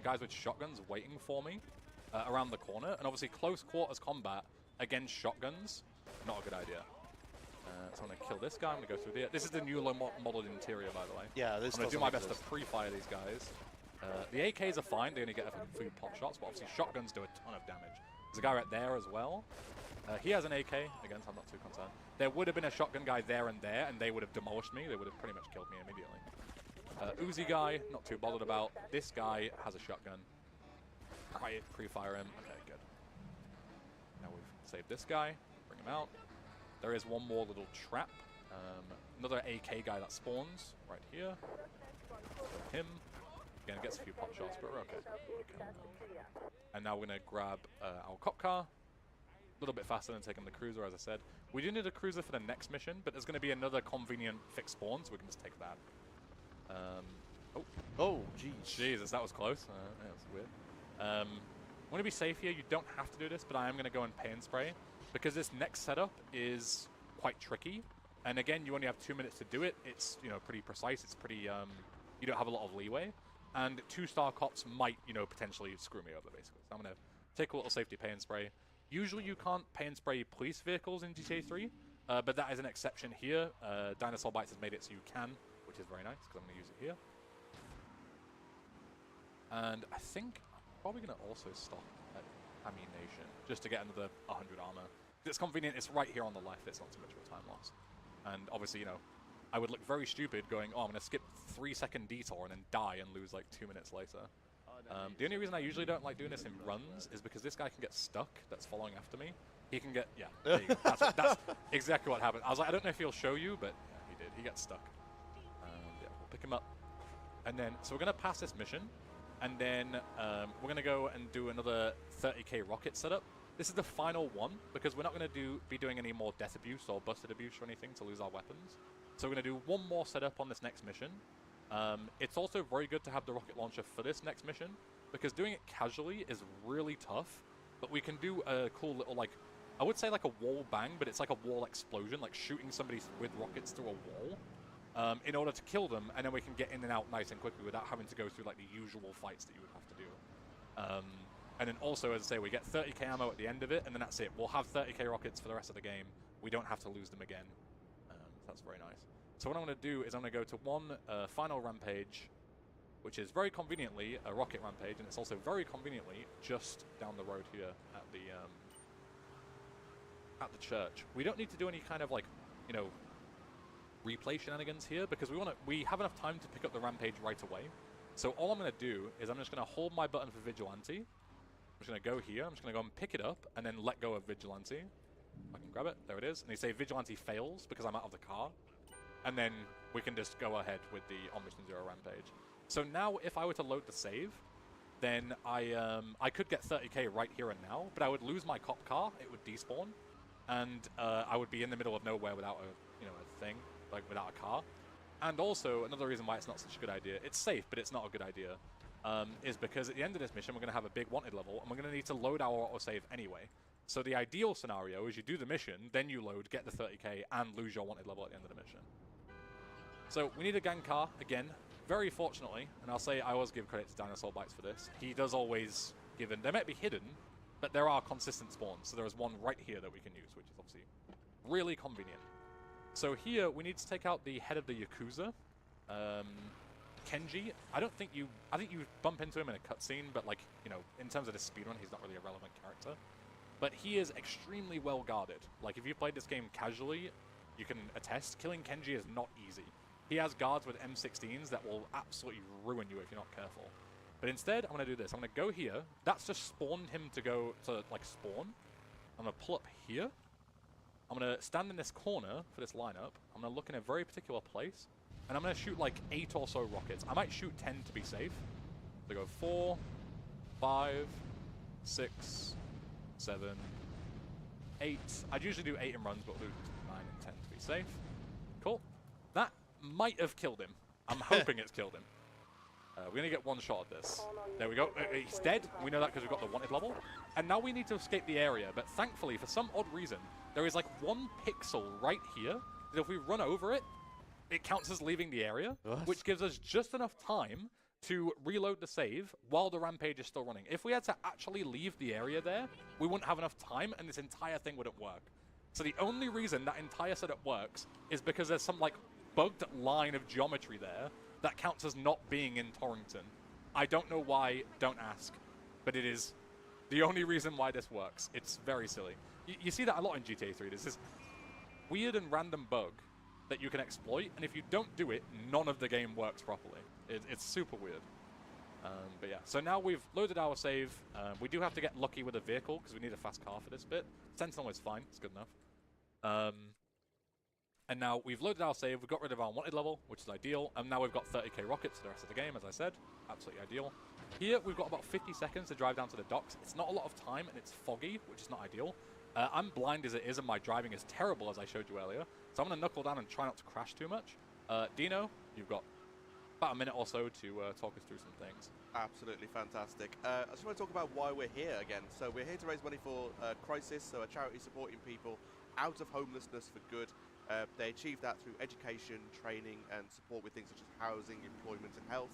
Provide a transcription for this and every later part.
guys with shotguns waiting for me around the corner. And obviously close quarters combat against shotguns, not a good idea. So I'm going to kill this guy. I'm going to go through there. This is the new modeled interior, by the way. Yeah, this I'm going to do my best to pre-fire these guys. The AKs are fine. They only get a few pot shots, but obviously shotguns do a ton of damage. There's a guy right there as well. He has an AK. Again, so I'm not too concerned. There would have been a shotgun guy there, and they would have demolished me. They would have pretty much killed me immediately. Uzi guy, not too bothered about. This guy has a shotgun. Might pre-fire him. Okay, good. Now we've saved this guy. Bring him out. There is one more little trap. Another AK guy that spawns right here. Him. Again, gets a few pot shots, but we're okay. And now we're going to grab our cop car. A little bit faster than taking the cruiser, as I said. We do need a cruiser for the next mission, but there's going to be another convenient fixed spawn, so we can just take that. Oh, jeez. Jesus, that was close. That was weird. I want to be safe here. You don't have to do this, but I am going to go and pain spray, because this next setup is quite tricky. And again, you only have 2 minutes to do it. It's, you know, pretty precise. It's pretty, you don't have a lot of leeway. And 2-star cops might, you know, potentially screw me over, basically. So I'm going to take a little safety pain spray. Usually you can't pain spray police vehicles in GTA 3, but that is an exception here. Dinosaur Bites has made it so you can, which is very nice, because I'm going to use it here. And I think I'm probably going to also stop at Ammunition, just to get another 100 armor. It's convenient, it's right here on the left, it's not too much of a time loss. And obviously, you know, I would look very stupid going, oh, I'm going to skip 3-second detour and then die and lose like 2 minutes later. The only reason I usually don't like doing this in runs is because this guy can get stuck that's following after me. He can get, yeah, there you go. That's exactly what happened. I was like, I don't know if he'll show you, but yeah, he did. He gets stuck. Yeah, we'll pick him up. And then, so we're going to pass this mission, and then we're going to go and do another 30k rocket setup. This is the final one, because we're not going to be doing any more death abuse or busted abuse or anything to lose our weapons. So we're going to do one more setup on this next mission. It's also very good to have the rocket launcher for this next mission, because doing it casually is really tough, but we can do a cool little, like, I would say like a wall bang, but it's like a wall explosion, like shooting somebody with rockets through a wall, in order to kill them, and then we can get in and out nice and quickly without having to go through like the usual fights that you would have to do. And then also, as I say, we get 30k ammo at the end of it, and then that's it. We'll have 30k rockets for the rest of the game. We don't have to lose them again. That's very nice. So what I'm going to do is I'm going to go to one final rampage, which is very conveniently a rocket rampage, and it's also very conveniently just down the road here at the church. We don't need to do any kind of, like, you know, replay shenanigans here, because we have enough time to pick up the rampage right away. So all I'm going to do is I'm just going to hold my button for Vigilante. I'm just going to go here. I'm just going to go and pick it up and then let go of Vigilante. I can grab it. There it is. And you say Vigilante fails because I'm out of the car. And then we can just go ahead with the On Mission Zero rampage. So now if I were to load the save, then I could get 30k right here and now, but I would lose my cop car. It would despawn. And I would be in the middle of nowhere without a thing, like without a car. And also, another reason why it's not such a good idea, it's safe, but it's not a good idea, is because at the end of this mission, we're going to have a big wanted level, and we're going to need to load our autosave anyway. So the ideal scenario is you do the mission, then you load, get the 30k, and lose your wanted level at the end of the mission. So we need a gang car, again, very fortunately, and I'll say I always give credit to Dinosaur Bites for this. He does always give in. They might be hidden, but there are consistent spawns, so there is one right here that we can use, which is obviously really convenient. So here, we need to take out the head of the Yakuza, Kenji. I think you bump into him in a cutscene, but like, you know, in terms of the speedrun, he's not really a relevant character. But he is extremely well guarded. Like, if you played this game casually, you can attest, killing Kenji is not easy. He has guards with M16s that will absolutely ruin you if you're not careful. But instead, I'm going to do this. I'm going to go here. That's just spawned him to go to, like, spawn. I'm going to pull up here. I'm going to stand in this corner for this lineup. I'm going to look in a very particular place. And I'm going to shoot like 8 or so rockets. I might shoot 10 to be safe. So go 4, 5, 6, 7, 8. I'd usually do 8 in runs, but we'll do 9 and 10 to be safe. Cool. That might have killed him. I'm hoping it's killed him. We're going to get one shot at this. There we go. He's dead. We know that because we've got the wanted level. And now we need to escape the area. But thankfully, for some odd reason, there is like 1 pixel right here that if we run over it, it counts as leaving the area, which gives us just enough time to reload the save while the rampage is still running. If we had to actually leave the area there, we wouldn't have enough time and this entire thing wouldn't work. So the only reason that entire setup works is because there's some like bugged line of geometry there that counts as not being in Torrington. I don't know why, don't ask, but it is the only reason why this works. It's very silly. You see that a lot in GTA 3. There's this weird and random bug that you can exploit, and if you don't do it, none of the game works properly. It's super weird. But yeah, so now we've loaded our save. We do have to get lucky with a vehicle because we need a fast car for this bit. Sentinel is fine, it's good enough. And now we've loaded our save, we've got rid of our wanted level, which is ideal, and now we've got 30k rockets for the rest of the game, as I said. Absolutely ideal. Here, we've got about 50 seconds to drive down to the docks. It's not a lot of time, and it's foggy, which is not ideal. I'm blind as it is, and my driving is terrible, as I showed you earlier. So I'm going to knuckle down and try not to crash too much. Dino, you've got about a minute or so to talk us through some things. Absolutely fantastic. I just want to talk about why we're here again. So we're here to raise money for Crisis, so a charity supporting people out of homelessness for good. They achieve that through education, training, and support with things such as housing, employment, and health.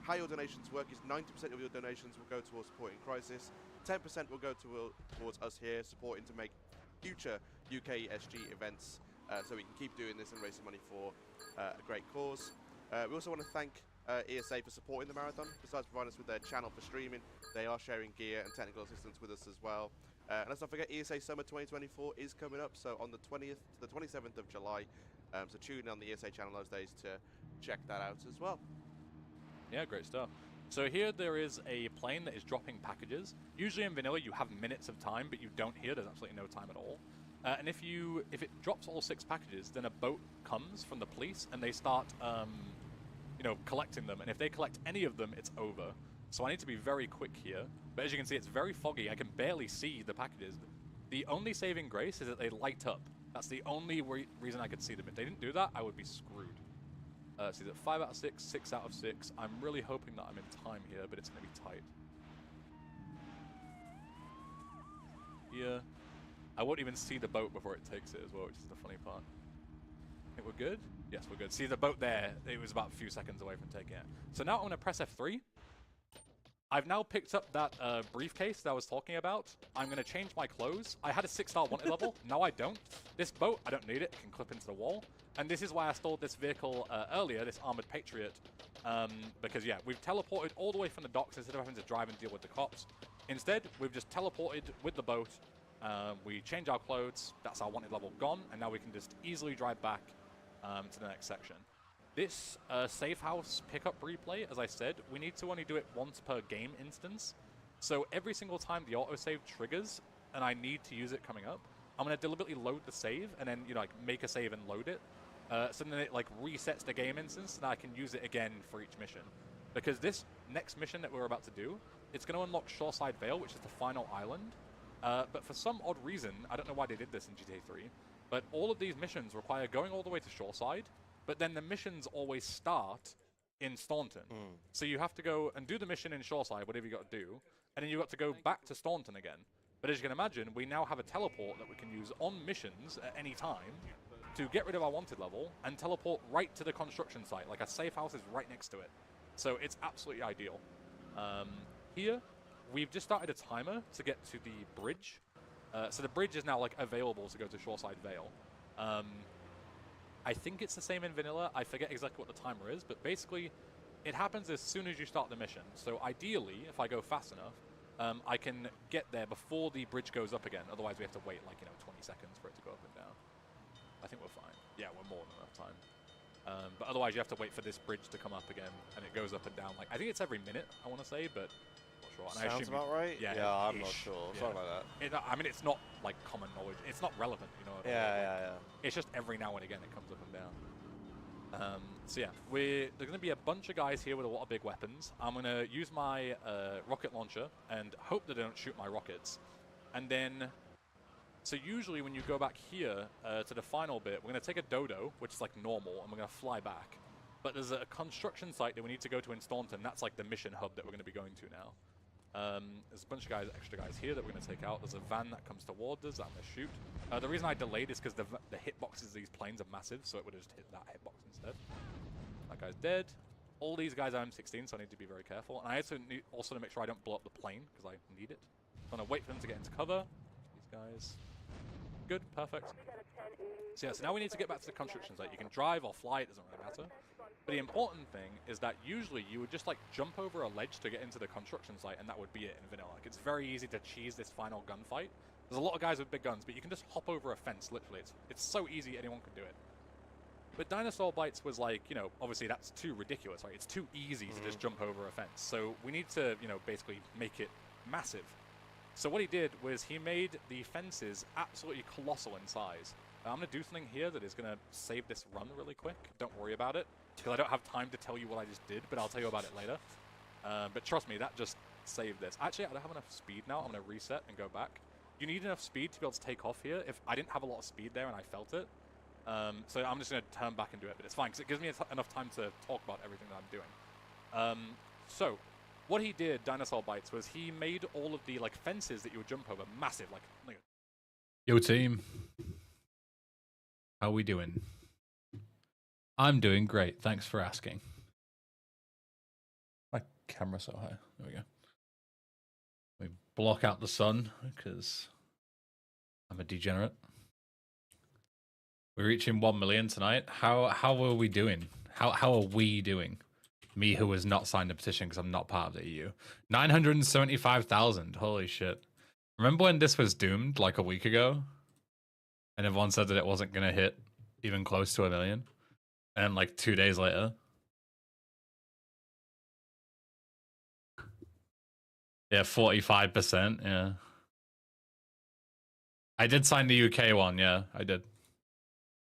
How your donations work is 90% of your donations will go towards supporting Crisis, 10% will go towards us here, supporting to make future UK SG events, so we can keep doing this and raising money for a great cause. We also want to thank ESA for supporting the marathon. Besides providing us with their channel for streaming, they are sharing gear and technical assistance with us as well. And let's not forget, ESA Summer 2024 is coming up, so on the 20th to the 27th of July. So tune in on the ESA channel those days to check that out as well. Yeah, great stuff. So here there is a plane that is dropping packages. Usually in vanilla you have minutes of time, but you don't here. There's absolutely no time at all. And if it drops all 6 packages, then a boat comes from the police and they start, collecting them. And if they collect any of them, it's over. So I need to be very quick here. But as you can see, it's very foggy. I can barely see the packages. The only saving grace is that they light up. That's the only reason I could see them. If they didn't do that, I would be screwed. So that 5 out of 6, 6 out of 6. I'm really hoping that I'm in time here, but it's going to be tight. Here. I won't even see the boat before it takes it as well, which is the funny part. I think we're good? Yes, we're good. See the boat there, it was about a few seconds away from taking it. So now I'm going to press F3. I've now picked up that briefcase that I was talking about. I'm going to change my clothes. I had a 6-star wanted level. Now I don't. This boat, I don't need it. It can clip into the wall. And this is why I stole this vehicle earlier, this Armored Patriot. Because, yeah, we've teleported all the way from the docks instead of having to drive and deal with the cops. Instead, we've just teleported with the boat. We change our clothes. That's our wanted level gone. And now we can just easily drive back to the next section. This safe house pickup replay, as I said, we need to only do it once per game instance. So every single time the autosave triggers and I need to use it coming up, I'm going to deliberately load the save and then, make a save and load it. So then it, resets the game instance and I can use it again for each mission. Because this next mission that we're about to do, it's going to unlock Shoreside Vale, which is the final island. But for some odd reason, I don't know why they did this in GTA 3, but all of these missions require going all the way to Shoreside, but then the missions always start in Staunton. So you have to go and do the mission in Shoreside, whatever you got to do, and then you got to go back to Staunton again. But as you can imagine, we now have a teleport that we can use on missions at any time to get rid of our wanted level and teleport right to the construction site. Like a safe house is right next to it. So it's absolutely ideal. Here, we've just started a timer to get to the bridge. So the bridge is now available to go to Shoreside Vale. I think it's the same in vanilla. I forget exactly what the timer is, but basically it happens as soon as you start the mission. So ideally, if I go fast enough, I can get there before the bridge goes up again. Otherwise, we have to wait 20 seconds for it to go up and down. I think we're fine. Yeah, we're more than enough time. But otherwise, you have to wait for this bridge to come up again, and it goes up and down. I think it's every minute, I want to say, but not sure. And Sounds about right. Yeah, I'm not sure. Yeah. Something like that. I mean, it's not common knowledge. It's not relevant, you know. Yeah. It's just every now and again it comes up and down. So yeah, there's going to be a bunch of guys here with a lot of big weapons. I'm going to use my rocket launcher and hope that they don't shoot my rockets. And then, so usually when you go back here to the final bit, we're going to take a dodo, which is normal, and we're going to fly back. But there's a construction site that we need to go to in Staunton. That's the mission hub that we're going to be going to now. There's a bunch of extra guys here that we're going to take out. There's a van that comes towards us that I'm going to shoot. The reason I delayed is because the hitboxes of these planes are massive, so it would have just hit that hitbox instead. That guy's dead. All these guys are M16, so I need to be very careful. And I also need to make sure I don't blow up the plane, because I need it. So I'm going to wait for them to get into cover. These guys. Good, perfect. So yeah, so now we need to get back to the construction site. You can drive or fly, it doesn't really matter. But the important thing is that usually you would just like jump over a ledge to get into the construction site, and that would be it in vanilla. Like, it's very easy to cheese this final gunfight. There's a lot of guys with big guns, but you can just hop over a fence, literally. It's so easy, anyone can do it. But Dinosaur Bites was like, you know, obviously that's too ridiculous, right? It's too easy to just jump over a fence. So we need to, you know, basically make it massive. So what he did was he made the fences absolutely colossal in size. I'm going to do something here that is going to save this run really quick. Don't worry about it, because I don't have time to tell you what I just did, but I'll tell you about it later. But trust me, that just saved this. Actually, I don't have enough speed now. I'm going to reset and go back. You need enough speed to be able to take off here. If I didn't have a lot of speed there and I felt it, so I'm just going to turn back and do it, but it's fine, because it gives me enough time to talk about everything that I'm doing. So, what he did, Dinosaur Bites, was he made all of the like fences that you would jump over massive, like Yo team, how we doing? I'm doing great, thanks for asking. My camera's so high, there we go. We block out the sun, because I'm a degenerate. We're reaching 1 million tonight. How are we doing? How are we doing? Me, who has not signed a petition because I'm not part of the EU. 975,000. Holy shit! Remember when this was doomed like a week ago, and everyone said that it wasn't gonna hit even close to 1 million, and like 2 days later. Yeah, 45%. Yeah, I did sign the UK one. Yeah, I did.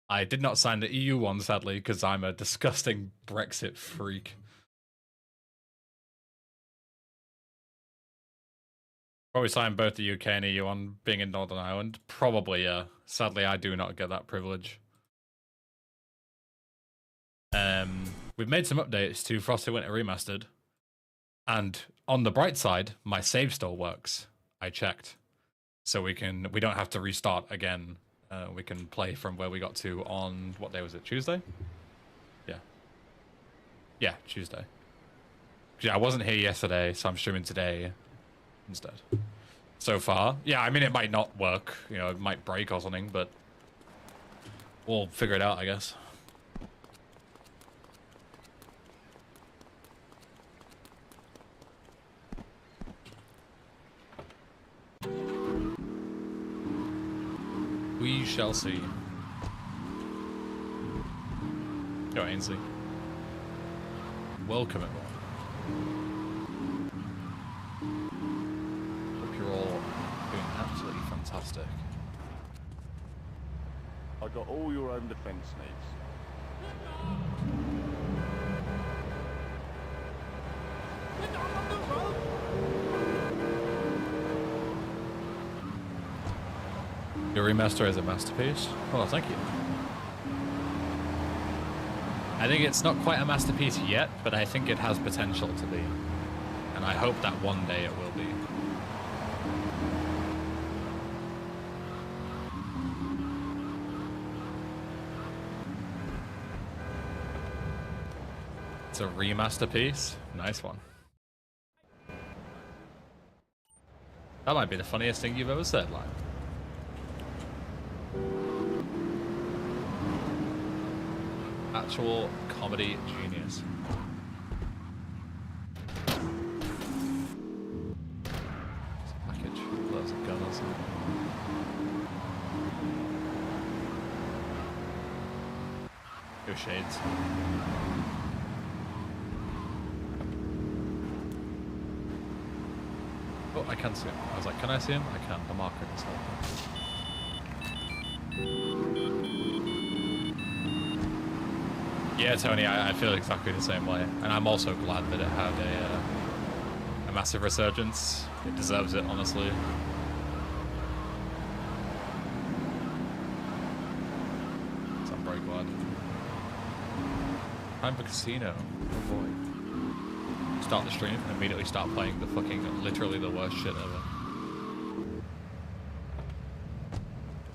I did not sign the EU one, sadly, because I'm a disgusting Brexit freak. Probably signed both the UK and EU on being in Northern Ireland. Probably, yeah. Sadly, I do not get that privilege. We've made some updates to Frosty Winter Remastered. And on the bright side, my save still works. I checked. So we don't have to restart again. We can play from where we got to on, what day was it, Tuesday? Yeah. Yeah, Tuesday. Yeah, I wasn't here yesterday, so I'm streaming today instead. So far. Yeah, I mean, it might not work, you know, it might break or something, but we'll figure it out, I guess. We shall see. Yo, Ainsley. Welcome, everyone. Hope you're all doing absolutely fantastic. I got all your own defense needs. Your remaster is a masterpiece. Oh, thank you. I think it's not quite a masterpiece yet, but I think it has potential to be. And I hope that one day it will be. It's a remaster piece. Nice one. That might be the funniest thing you've ever said, Lime. Actual comedy genius. It's a package. Loads of gun or something. Go shades. Oh, I can see him. I was like, can I see him? I can. The marker is helping. Yeah, Tony, I feel exactly the same way. And I'm also glad that it had a massive resurgence. It deserves it, honestly. So I'm very glad. Time for casino. Oh boy. Start the stream and immediately start playing the fucking, literally the worst shit ever.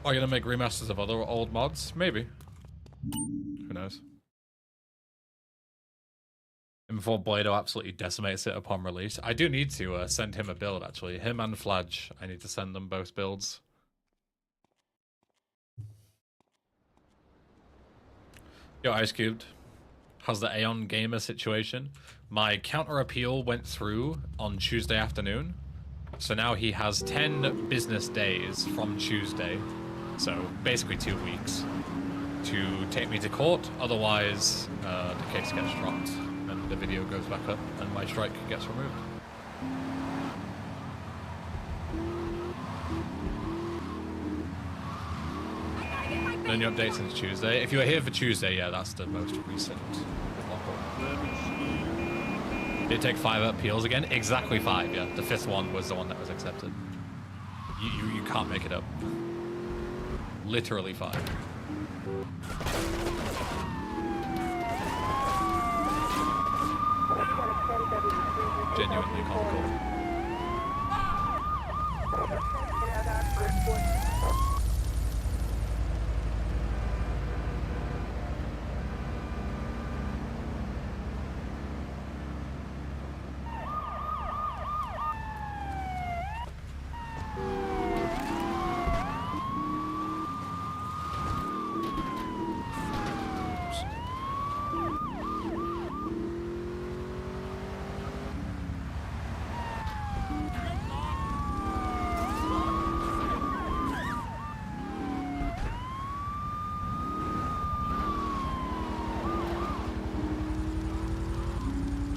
Are you gonna make remasters of other old mods? Maybe. Who knows? And before Blado absolutely decimates it upon release. I do need to send him a build, actually. Him and Fladge, I need to send them both builds. Yo, Ice Cubed. How's the Aeon Gamer situation? My counter appeal went through on Tuesday afternoon. So now he has 10 business days from Tuesday, so basically 2 weeks, to take me to court. Otherwise, the case gets dropped and the video goes back up and my strike gets removed. No new updates since Tuesday. If you were here for Tuesday, yeah, that's the most recent. Did it take 5 appeals again? Exactly 5, yeah. The 5th one was the one that was accepted. You can't make it up. Literally 5. Genuinely comical.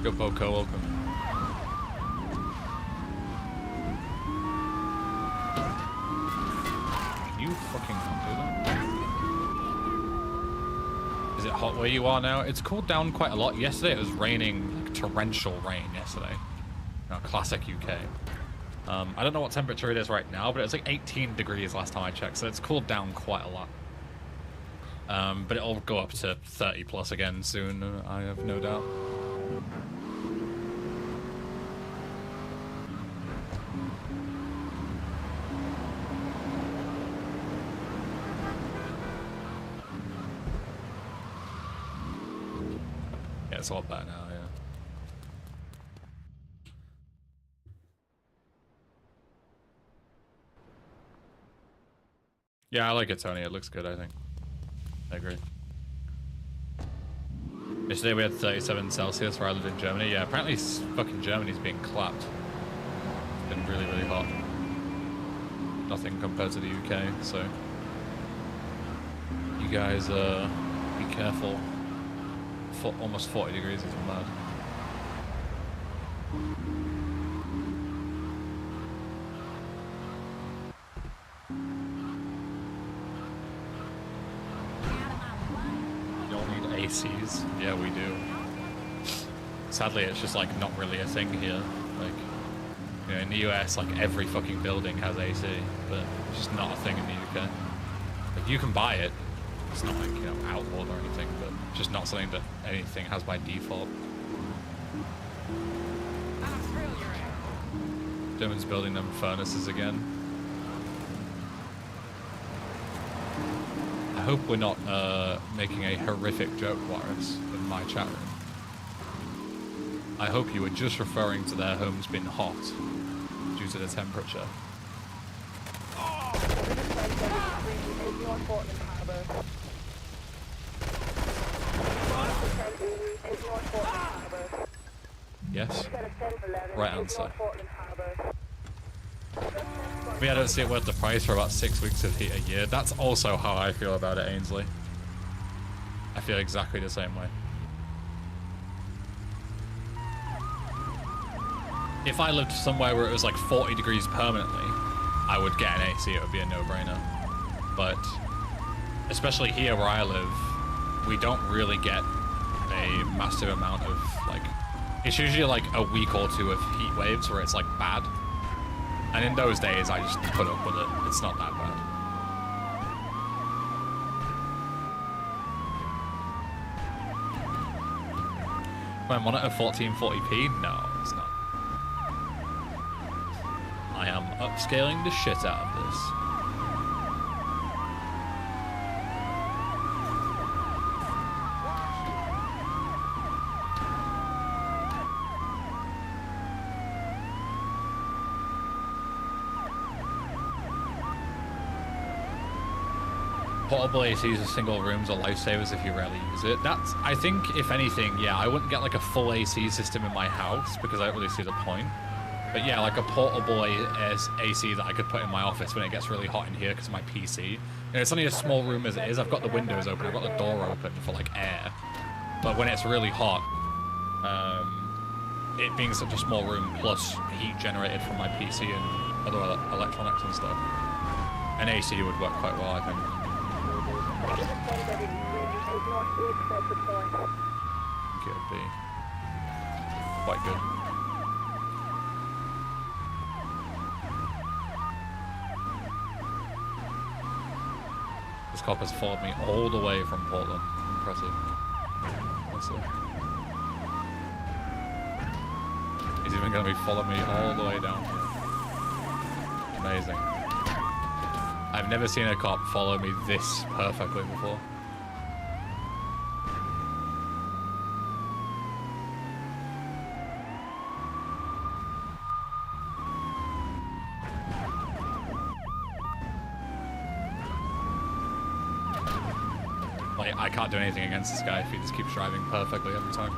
Go Boko, welcome. Can you fucking not do that? Is it hot where you are now? It's cooled down quite a lot. Yesterday it was raining, like torrential rain yesterday. You know, classic UK. I don't know what temperature it is right now, but it was like 18 degrees last time I checked, so it's cooled down quite a lot. But it'll go up to 30 plus again soon, I have no doubt. Yeah, it's a lot better now, yeah. Yeah, I like it, Tony. It looks good, I think. I agree. Yesterday we had 37 Celsius where I live in Germany. Yeah, apparently fucking Germany's being clapped. It's been really, really hot. Nothing compared to the UK, so... You guys, be careful. Almost 40 degrees isn't bad. You all need ACs? Yeah, we do. Sadly, it's just like not really a thing here. Like, you know, in the US, like every fucking building has AC, but it's just not a thing in the UK. Like, you can buy it. It's not like, you know, outlawed or anything, but just not something that anything has by default. Germans building them furnaces again. I hope we're not making a horrific joke, Warris, in my chat room. I hope you were just referring to their homes being hot due to the temperature. Yes. Right answer. Me, I don't see it worth the price for about 6 weeks of heat a year. That's also how I feel about it, Ainsley. I feel exactly the same way. If I lived somewhere where it was like 40 degrees permanently, I would get an AC, it would be a no-brainer. But, especially here where I live, we don't really get a massive amount of, like, it's usually like a week or two of heat waves where it's like bad. And in those days, I just put up with it. It's not that bad. My monitor 1440p? No, it's not. I am upscaling the shit out of this. portable ACs with single rooms are lifesavers if you rarely use it. That's, I think, if anything, yeah, I wouldn't get like a full AC system in my house because I don't really see the point. But yeah, like a portable AC that I could put in my office when it gets really hot in here because of my PC. You know, it's only a small room as it is. I've got the windows open, I've got the door open for like air. But when it's really hot, it being such a small room plus heat generated from my PC and other electronics and stuff, an AC would work quite well, I think. I think it would be quite good. This cop has followed me all the way from Portland. Impressive. Honestly. He's even going to be following me all the way down here. Amazing. I've never seen a cop follow me this perfectly before. Like, I can't do anything against this guy if he just keeps driving perfectly every time.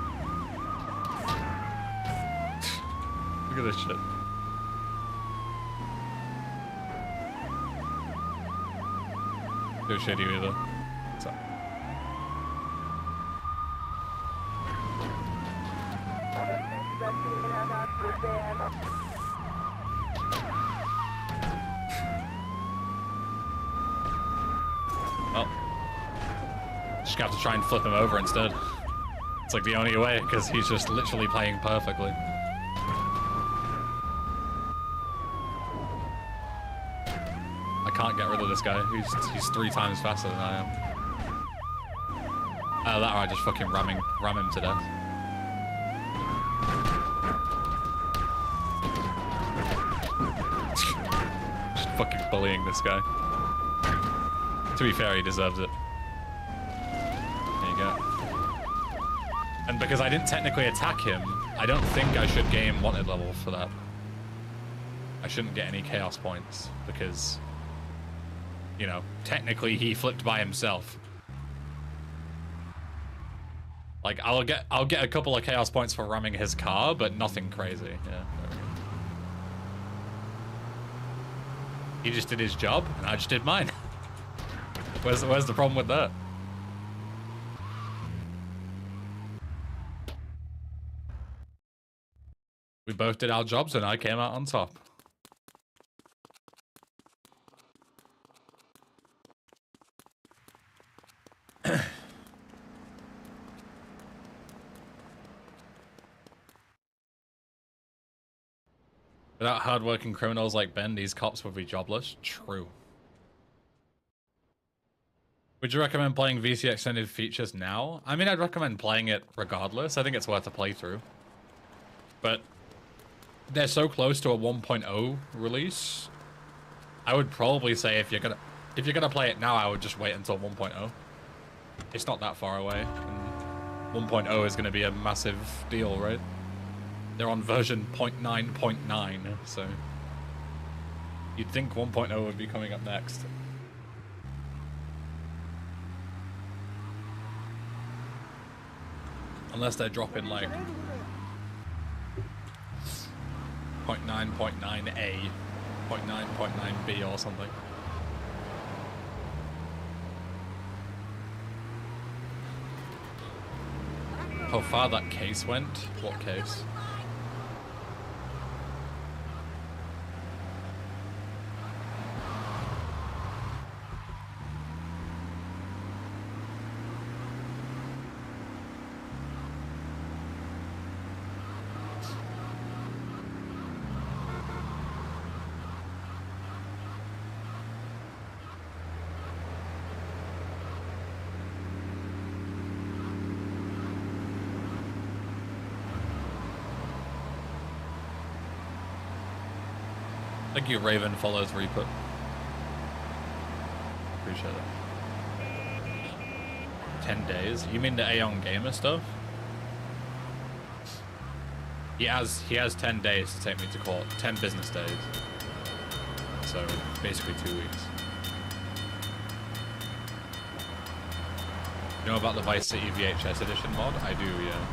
Look at this shit. Don't shit you either. What's up? Well, just have to try and flip him over instead. It's like the only way, because he's just literally playing perfectly. I can't get rid of this guy. He's 3 times faster than I am. Either that or I just fucking ram him to death. Just fucking bullying this guy. To be fair, he deserves it. There you go. And because I didn't technically attack him, I don't think I should gain wanted level for that. I shouldn't get any chaos points because, you know, technically he flipped by himself. Like, I'll get a couple of chaos points for ramming his car, but nothing crazy. Yeah. There we go. He just did his job, and I just did mine. Where's the problem with that? We both did our jobs, and I came out on top. Without hardworking criminals like Ben, these cops would be jobless. True. Would you recommend playing VC Extended Features now? I mean, I'd recommend playing it regardless. I think it's worth a playthrough. But they're so close to a 1.0 release. I would probably say if you're gonna play it now, I would just wait until 1.0. It's not that far away. And 1.0 is gonna be a massive deal, right? They're on version 0.9.9, so you'd think 1.0 would be coming up next. Unless they're dropping like 0.9.9a, 0.9.9b or something. How far that case went? What case? Thank you, Raven follows Reaper. Appreciate it. 10 days? You mean the Aeon Gamer stuff? He has 10 days to take me to court. 10 business days. So basically 2 weeks. You know about the Vice City VHS edition mod? I do, yeah.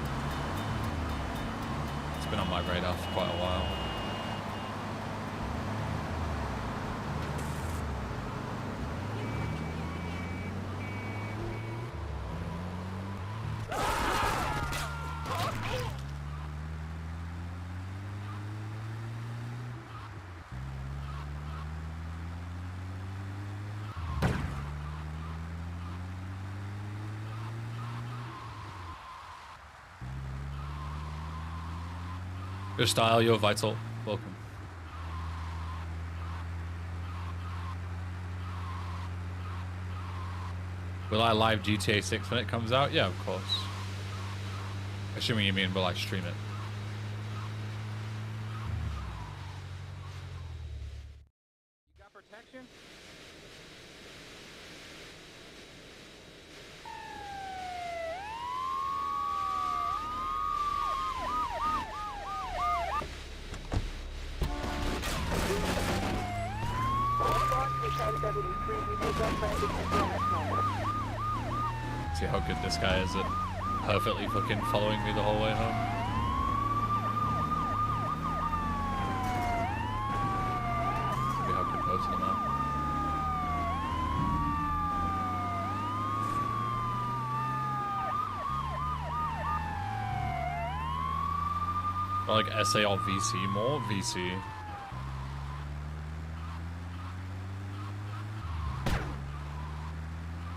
It's been on my radar for quite a while. Your style, you're vital. Welcome. Will I live GTA 6 when it comes out? Yeah, of course. Assuming you mean will I stream it. You got protection? See how good this guy is at perfectly fucking following me the whole way home. See how good both of them are. I like SA or VC more? VC.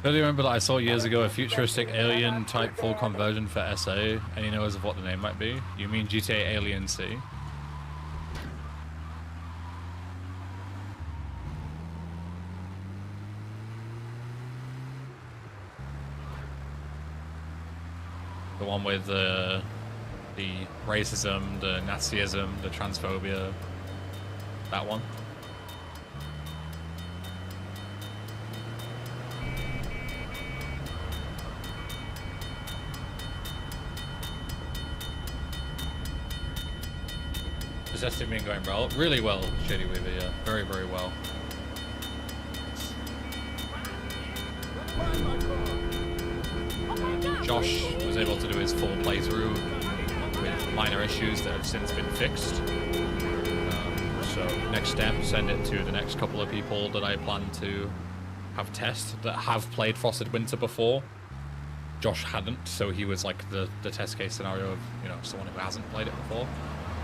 Do you remember that I saw years ago a futuristic alien type full conversion for SA? Any knows of what the name might be? You mean GTA Alien C? The one with the racism, the Nazism, the transphobia. That one. Testing been going well? Really well, Shady Weaver, yeah. Very, very well. Josh was able to do his full playthrough with minor issues that have since been fixed. So next step, send it to the next couple of people that I plan to have test that have played Frosted Winter before. Josh hadn't, so he was like the test case scenario of, you know, someone who hasn't played it before.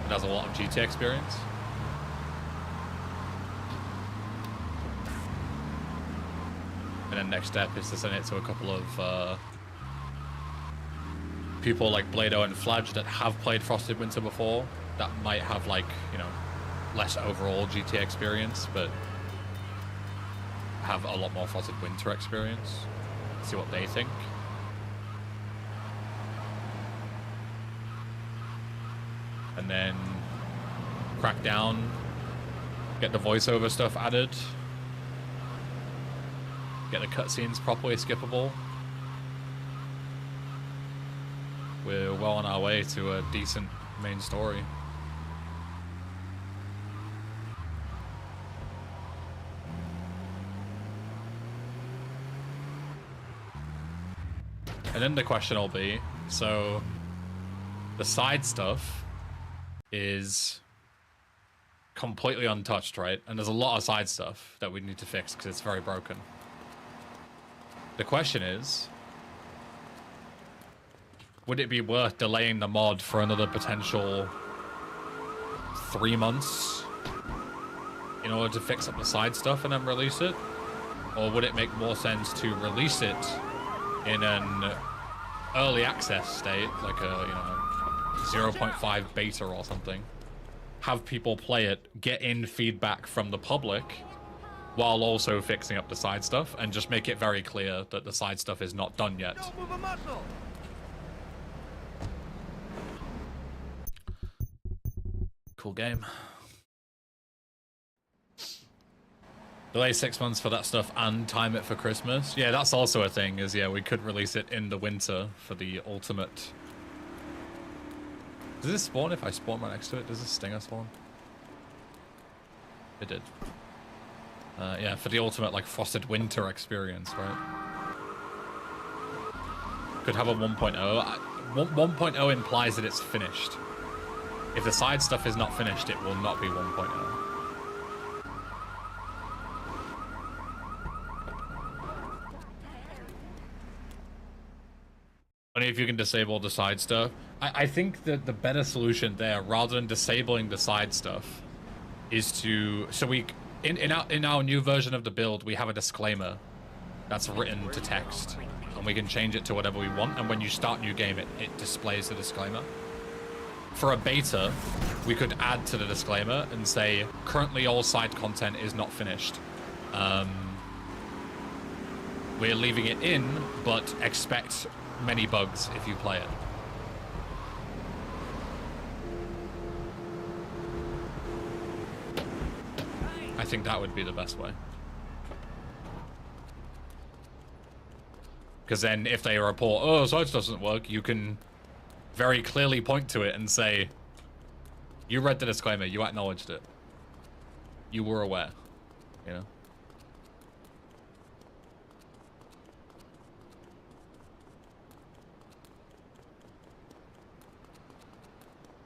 Has a lot of GTA experience. And then next step is to send it to a couple of people like Blado and Fladge that have played Frosted Winter before, that might have like, you know, less overall GTA experience, but have a lot more Frosted Winter experience. See what they think. And then crack down, get the voiceover stuff added, get the cutscenes properly skippable. We're well on our way to a decent main story. And then the question will be, so the side stuff is completely untouched, right? And there's a lot of side stuff that we need to fix because it's very broken. The question is, would it be worth delaying the mod for another potential 3 months in order to fix up the side stuff and then release it? Or would it make more sense to release it in an early access state, like a, you know, 0.5 beta or something, have people play it, get in feedback from the public while also fixing up the side stuff, and just make it very clear that the side stuff is not done yet. Cool game. Delay 6 months for that stuff and time it for Christmas. Yeah, that's also a thing, is yeah, we could release it in the winter for the ultimate. Does this spawn if I spawn right next to it? Does this stinger spawn? It did. Yeah, for the ultimate like Frosted Winter experience, right? could have a 1.0. 1.0 implies that it's finished. If the side stuff is not finished, it will not be 1.0. Only if you can disable the side stuff. I think that the better solution there, rather than disabling the side stuff, is to in our new version of the build, we have a disclaimer that's written to text, and we can change it to whatever we want. And when you start new game, it displays the disclaimer. For a beta, we could add to the disclaimer and say, currently all side content is not finished. We're leaving it in, but expect many bugs if you play it. I think that would be the best way. Because then if they report, oh, side stuff doesn't work, you can very clearly point to it and say, you read the disclaimer, you acknowledged it. You were aware, you know?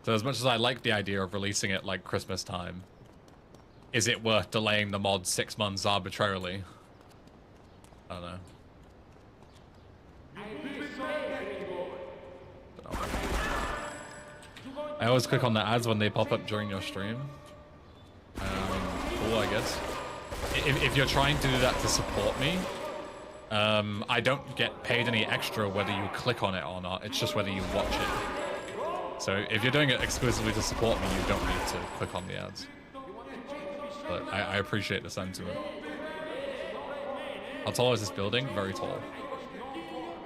So as much as I like the idea of releasing it like Christmas time, is it worth delaying the mod 6 months arbitrarily? I don't know. I always click on the ads when they pop up during your stream. Cool, I guess. If you're trying to do that to support me, I don't get paid any extra whether you click on it or not. It's just whether you watch it. So if you're doing it exclusively to support me, you don't need to click on the ads. But I appreciate the sentiment. How tall is this building? Very tall.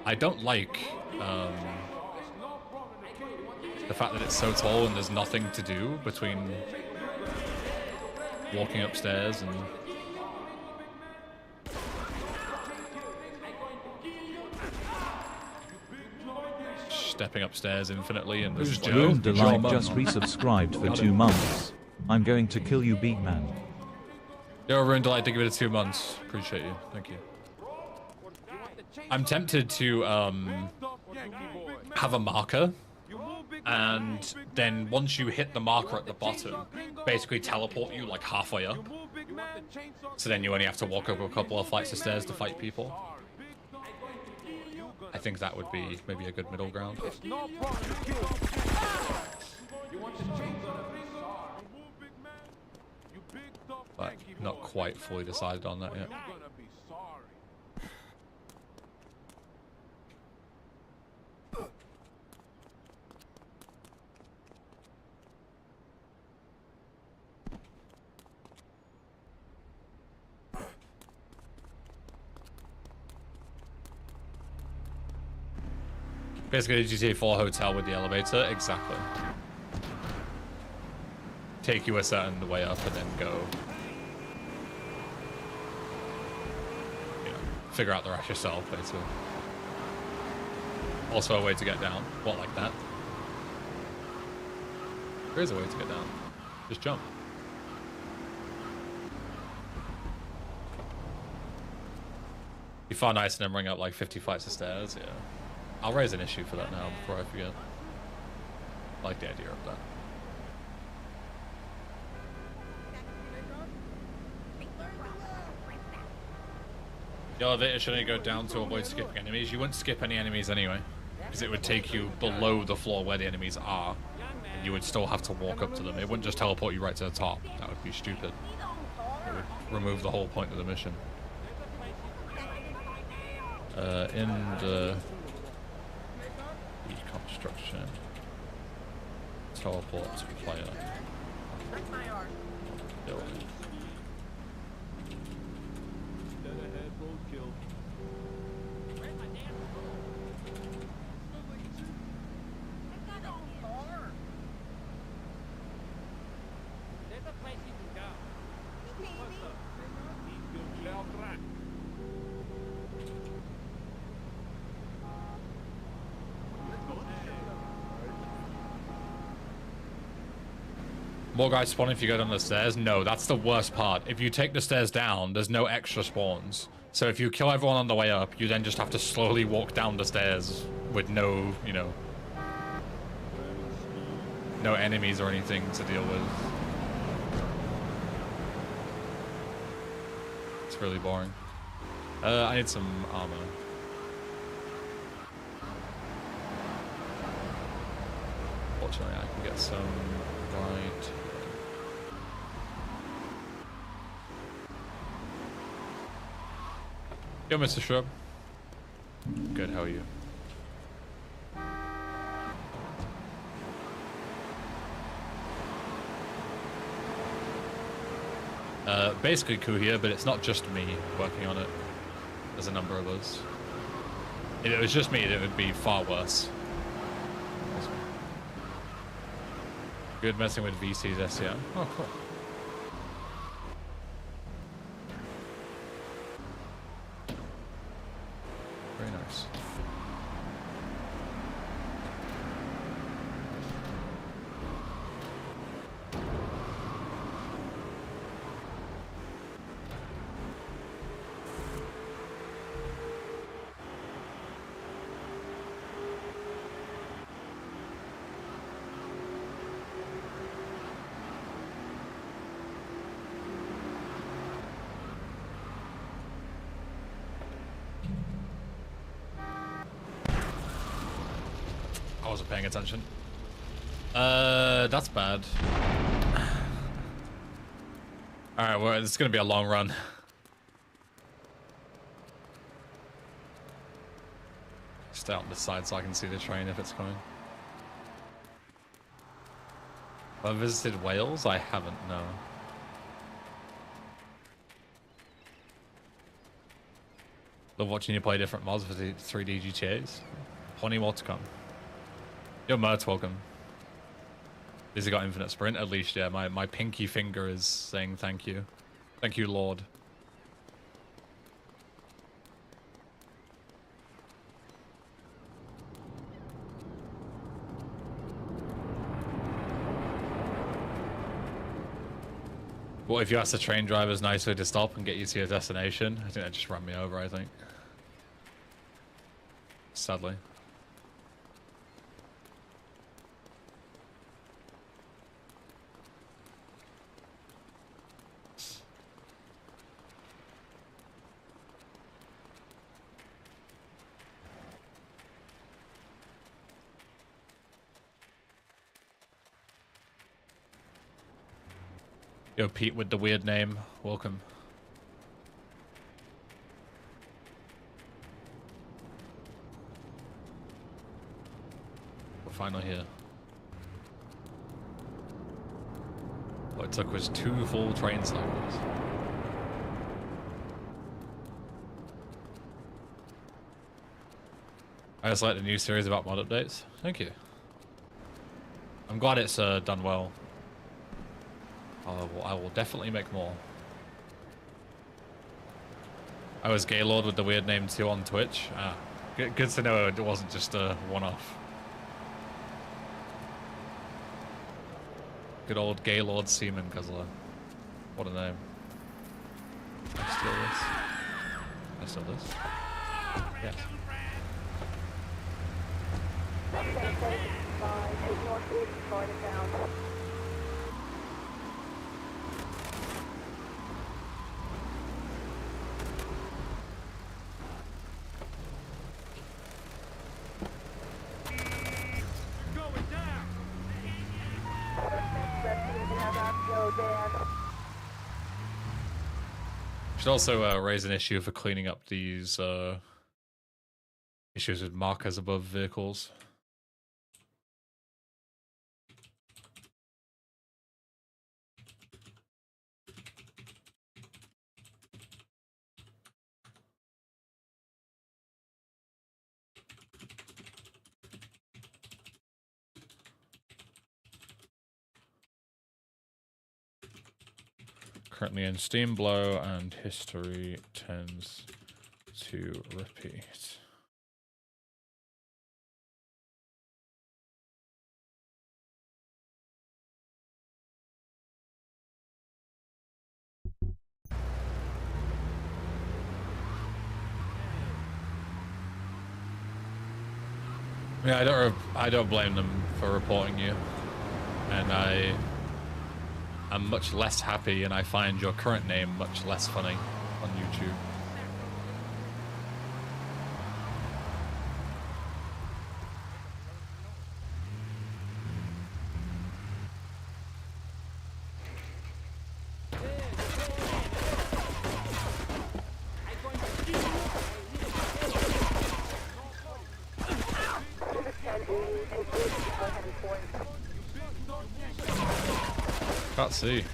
I don't like the fact that it's so tall and there's nothing to do between walking upstairs and stepping upstairs infinitely, and there's Ruined Delight just resubscribed for 2 months. I'm going to kill you, big man. Yo, Ruined Delight, thank you for the 2 months. Appreciate you. Thank you. I'm tempted to have a marker, and then once you hit the marker at the bottom, basically teleport you like halfway up. So then you only have to walk up a couple of flights of stairs to fight people. I think that would be maybe a good middle ground. But not quite fully decided on that yet. Basically, the GTA 4 hotel with the elevator, exactly. Take you a certain way up and then go. You know, figure out the rest yourself, basically. Also a way to get down. What, like that? There is a way to get down. Just jump. Be far nicer than bring up like 50 flights of stairs, yeah. I'll raise an issue for that now before I forget. I like the idea of that. The elevator should only go down to avoid skipping enemies. You wouldn't skip any enemies anyway, because it would take you below the floor where the enemies are, and you would still have to walk up to them. It wouldn't just teleport you right to the top. That would be stupid. It would remove the whole point of the mission. In the construction, teleport to player. Building. More guys spawn if you go down the stairs? No, that's the worst part. If you take the stairs down, there's no extra spawns. So if you kill everyone on the way up, you then just have to slowly walk down the stairs with no, you know, no enemies or anything to deal with. It's really boring. I need some armor. Fortunately, I can get some right. Yo, Mr. Shrub. Good, how are you? Basically cool here, but it's not just me working on it. There's a number of us. If it was just me, it would be far worse. Good messing with VC's SEO. Oh, cool. Very nice. I wasn't paying attention. That's bad. Alright, well, it's gonna be a long run. Stay on this side so I can see the train if it's coming. Have I visited Wales? I haven't, no. Love watching you play different mods for the 3D GTAs. Plenty more to come. Yo, Mert, welcome. Has he got infinite sprint? At least, yeah. My pinky finger is saying thank you. Thank you, Lord. What if you ask the train drivers nicely to stop and get you to your destination? I think they'd just run me over, I think. Sadly. Yo, Pete with the weird name. Welcome. We're finally here. What it took was 2 full train cycles. I just like the new series about mod updates. Thank you. I'm glad it's done well. I will definitely make more. I was Gaylord with the weird name too on Twitch. Ah, good to know it wasn't just a one-off. Good old Gaylord Seaman Guzzler. What a name. Can I steal this? Can I steal this? Yes. Should also raise an issue for cleaning up these issues with markers above vehicles. Currently in Steam Blow, and history tends to repeat. Yeah, I don't blame them for reporting you, and I'm much less happy, and I find your current name much less funny on YouTube. Can't see.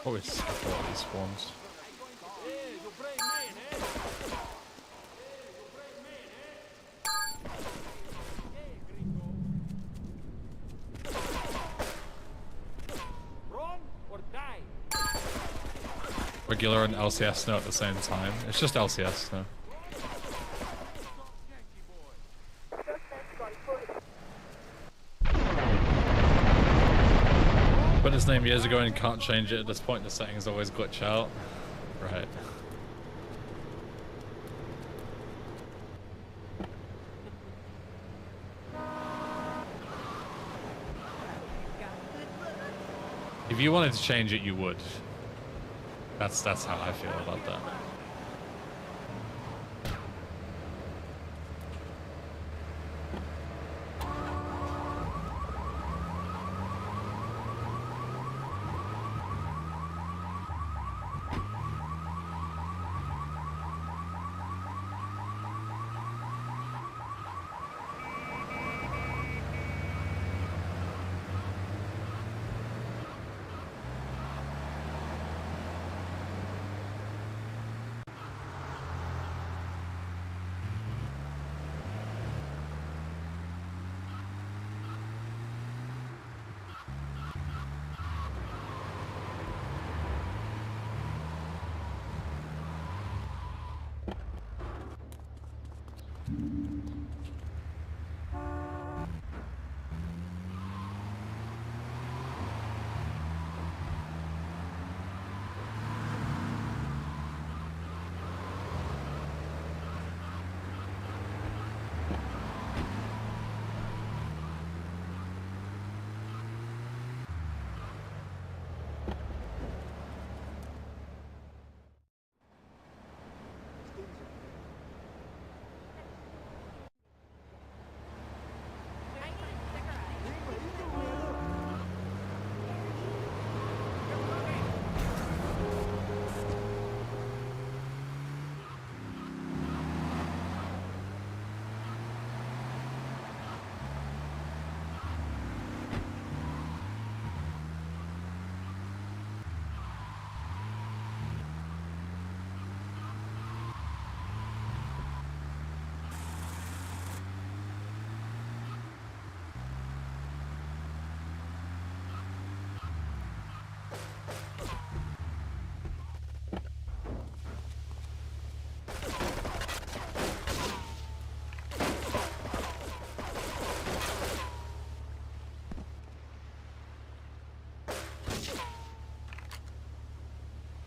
Always support these spawns. Regular and LCS no at the same time. It's just LCS no. Put his name years ago and can't change it at this point. The settings always glitch out. Right. If you wanted to change it, you would. That's how I feel about that.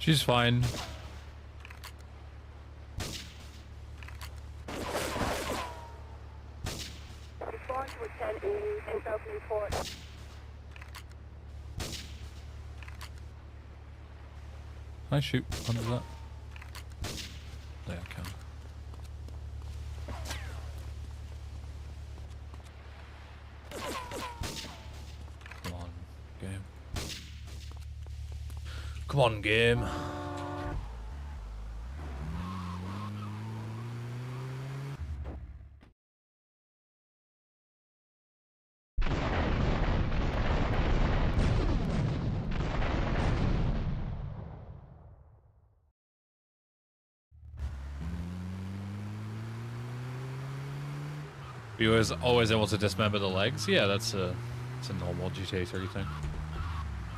She's fine. Can I shoot under that? There I can. Come on, game. Come on, game. You was always able to dismember the legs? Yeah, it's a normal GTA 3 thing.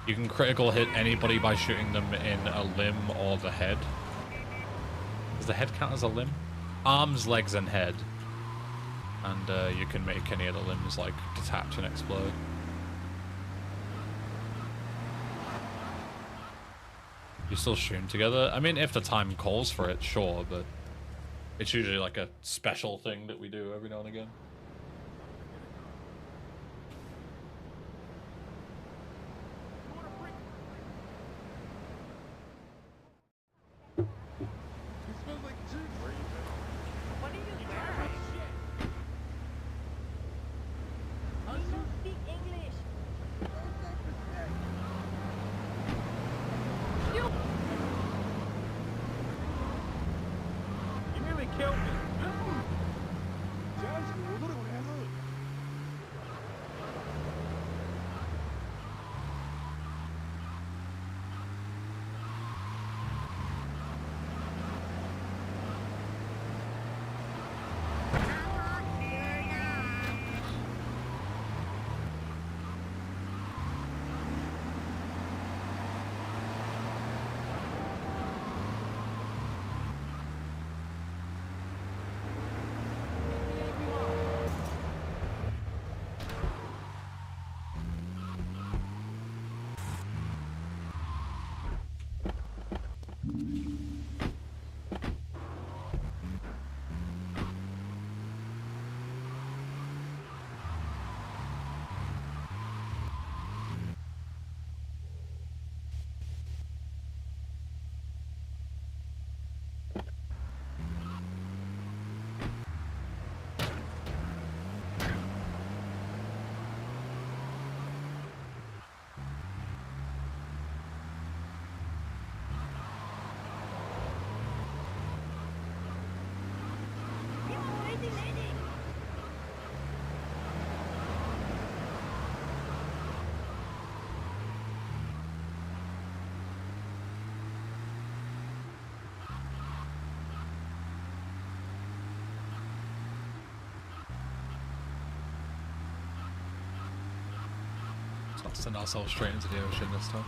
You can critical hit anybody by shooting them in a limb or the head. Does the head count as a limb? Arms, legs, and head. and you can make any of the limbs like detach and explode. You still stream together? I mean, if the time calls for it, sure, but it's usually like a special thing that we do every now and again. Let's not send ourselves straight into the ocean this time.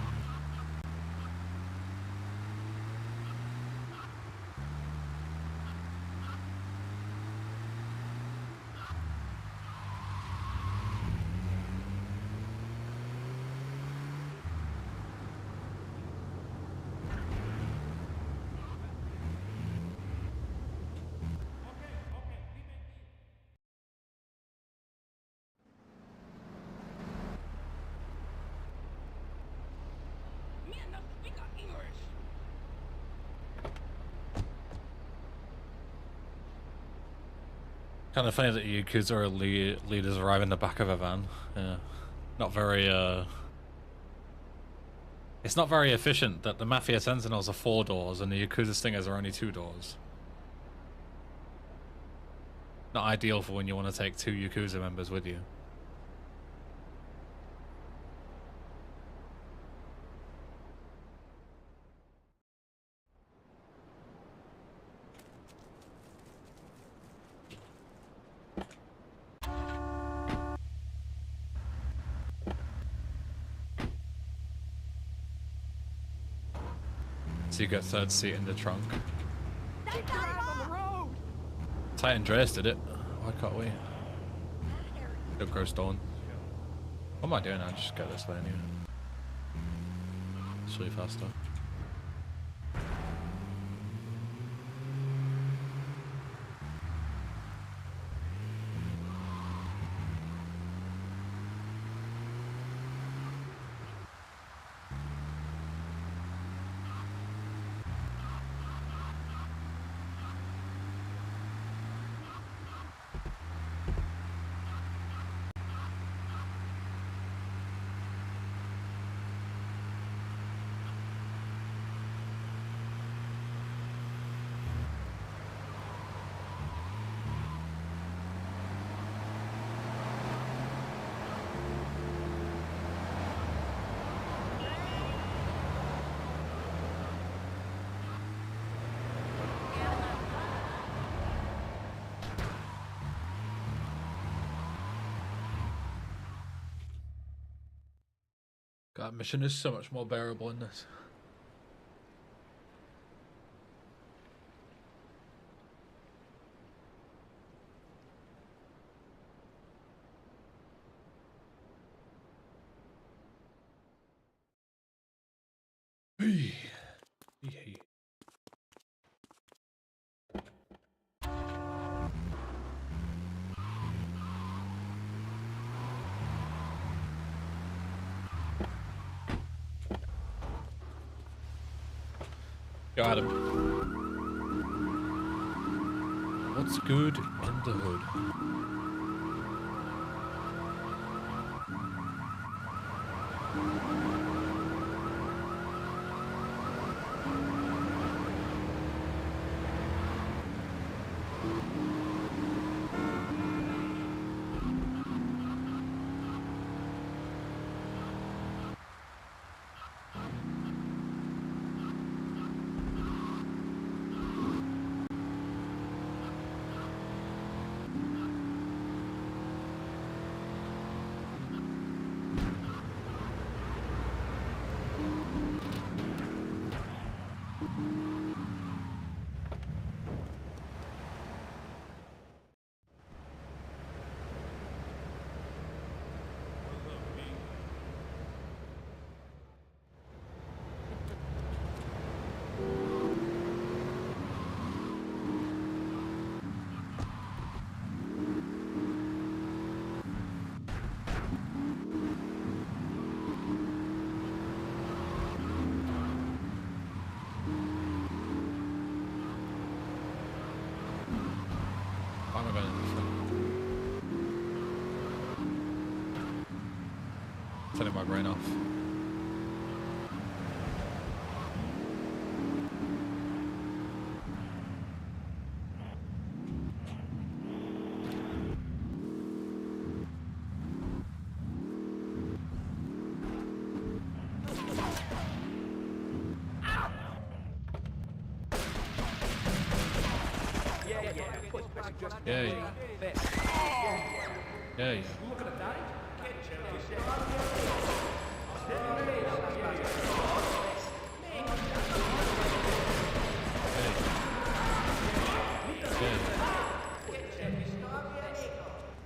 Kind of funny that Yakuza leaders arrive in the back of a van. Yeah, not very. It's not very efficient that the Mafia Sentinels are 4 doors and the Yakuza Stingers are only 2 doors. Not ideal for when you want to take 2 Yakuza members with you. So you get 3rd seat in the trunk. Tight Andreas did it. Why can't we? Don't grow stone. What am I doing? I just go this way anyway. It's really faster. God, mission is so much more bearable in this. Hey. Hey. Yo, Adam. What's good in the hood? Why am I going in this thing? Turning my brain off. Yeah, yeah. Yeah, yeah.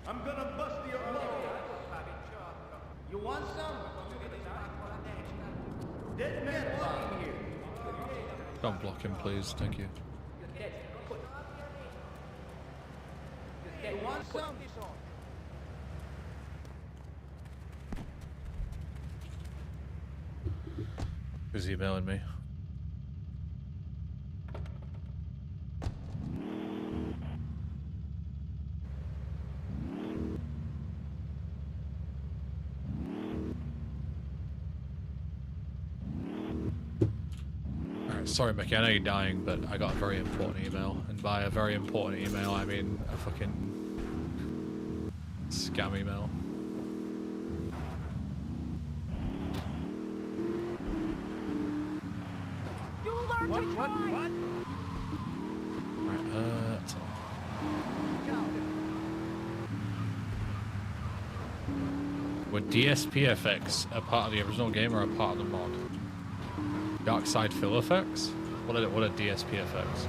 I'm gonna bust your load. You want some? Dead man walking here. Don't block him, please. Thank you. You want some? Who's emailing me? Alright, sorry Mickey, I know you're dying, but I got a very important email. And by a very important email, I mean a fucking scam email. What? Right, that's all. Were DSPFX a part of the original game or a part of the mod? Dark side fill effects? What are DSPFX?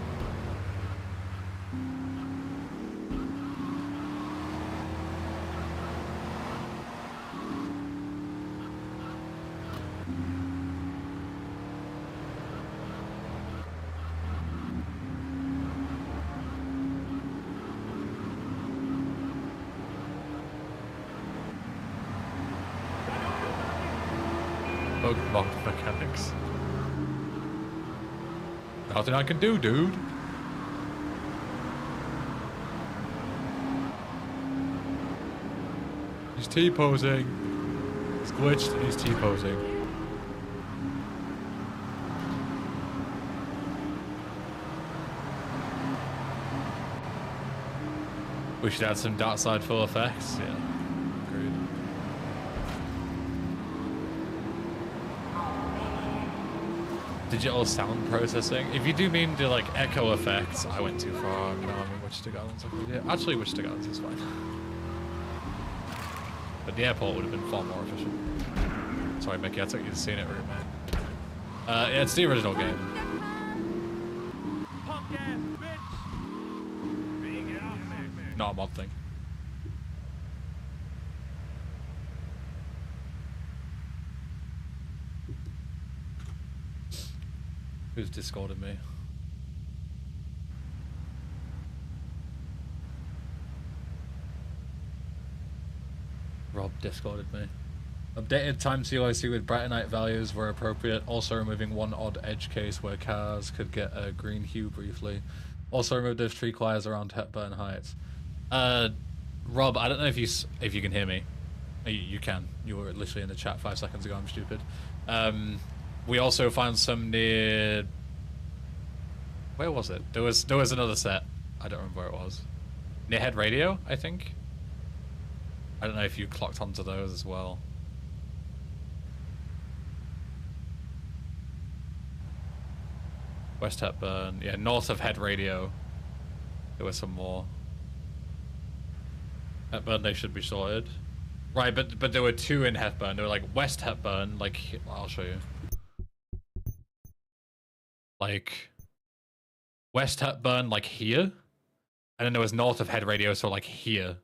Pokemon mechanics. Nothing I can do, dude. He's T-posing. He's glitched and he's T-posing. We should add some dark side full effects. Yeah. Agreed. Digital sound processing. If you do mean to like echo effects, I went too far. No, I'm in Wichita Gardens. Yeah, actually, Wichita Gardens is fine. But the airport would have been far more efficient. Sorry, Mickey, I took you to see it route, man. Yeah, it's the original game. Punk ass bitch. Bring it out, man. Not a mod thing. Who's Discorded me? Rob Discorded me. Updated time COIC with Brightonite values were appropriate. Also removing one odd edge case where cars could get a green hue briefly. Also removed those tree choirs around Hepburn Heights. Rob, I don't know if you can hear me. You can. You were literally in the chat 5 seconds ago. I'm stupid. We also found some near. Where was it? There was another set. I don't remember where it was. Near Head Radio, I think. I don't know if you clocked onto those as well. West Hepburn, yeah, north of Head Radio. There were some more. Hepburn, they should be sorted. Right, but there were 2 in Hepburn. They were like West Hepburn, like, I'll show you. Like, West Hepburn, like here. And then there was north of Head Radio, so like here.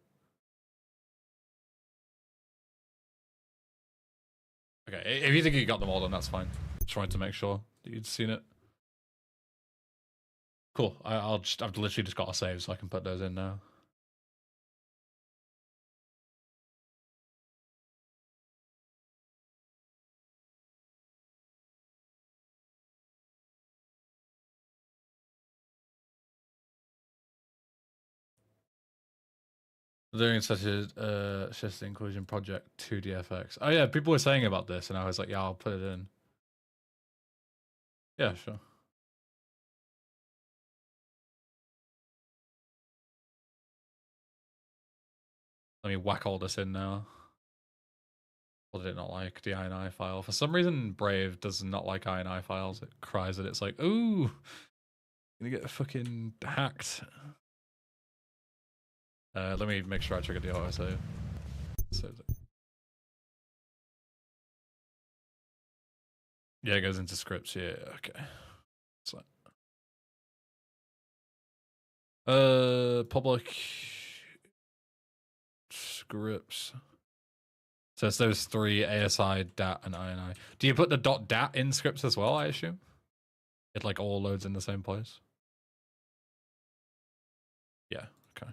Okay, if you think you got them all, then that's fine. Just wanted to make sure that you'd seen it. Cool. I've literally just got a save, so I can put those in now. Doing such a shift inclusion project 2DFX. Oh yeah, people were saying about this, and I was like, yeah, I'll put it in. Yeah, sure. Let me whack all this in now. What did it not like? The INI file. For some reason, Brave does not like INI files. It cries that it's like, ooh, gonna get fucking hacked. Let me make sure I trigger the autosave. Yeah, it goes into scripts. Yeah, okay. So, public scripts. So it's those 3: ASI, DAT, and INI. Do you put the .dat in scripts as well, I assume? It like all loads in the same place? Yeah, okay.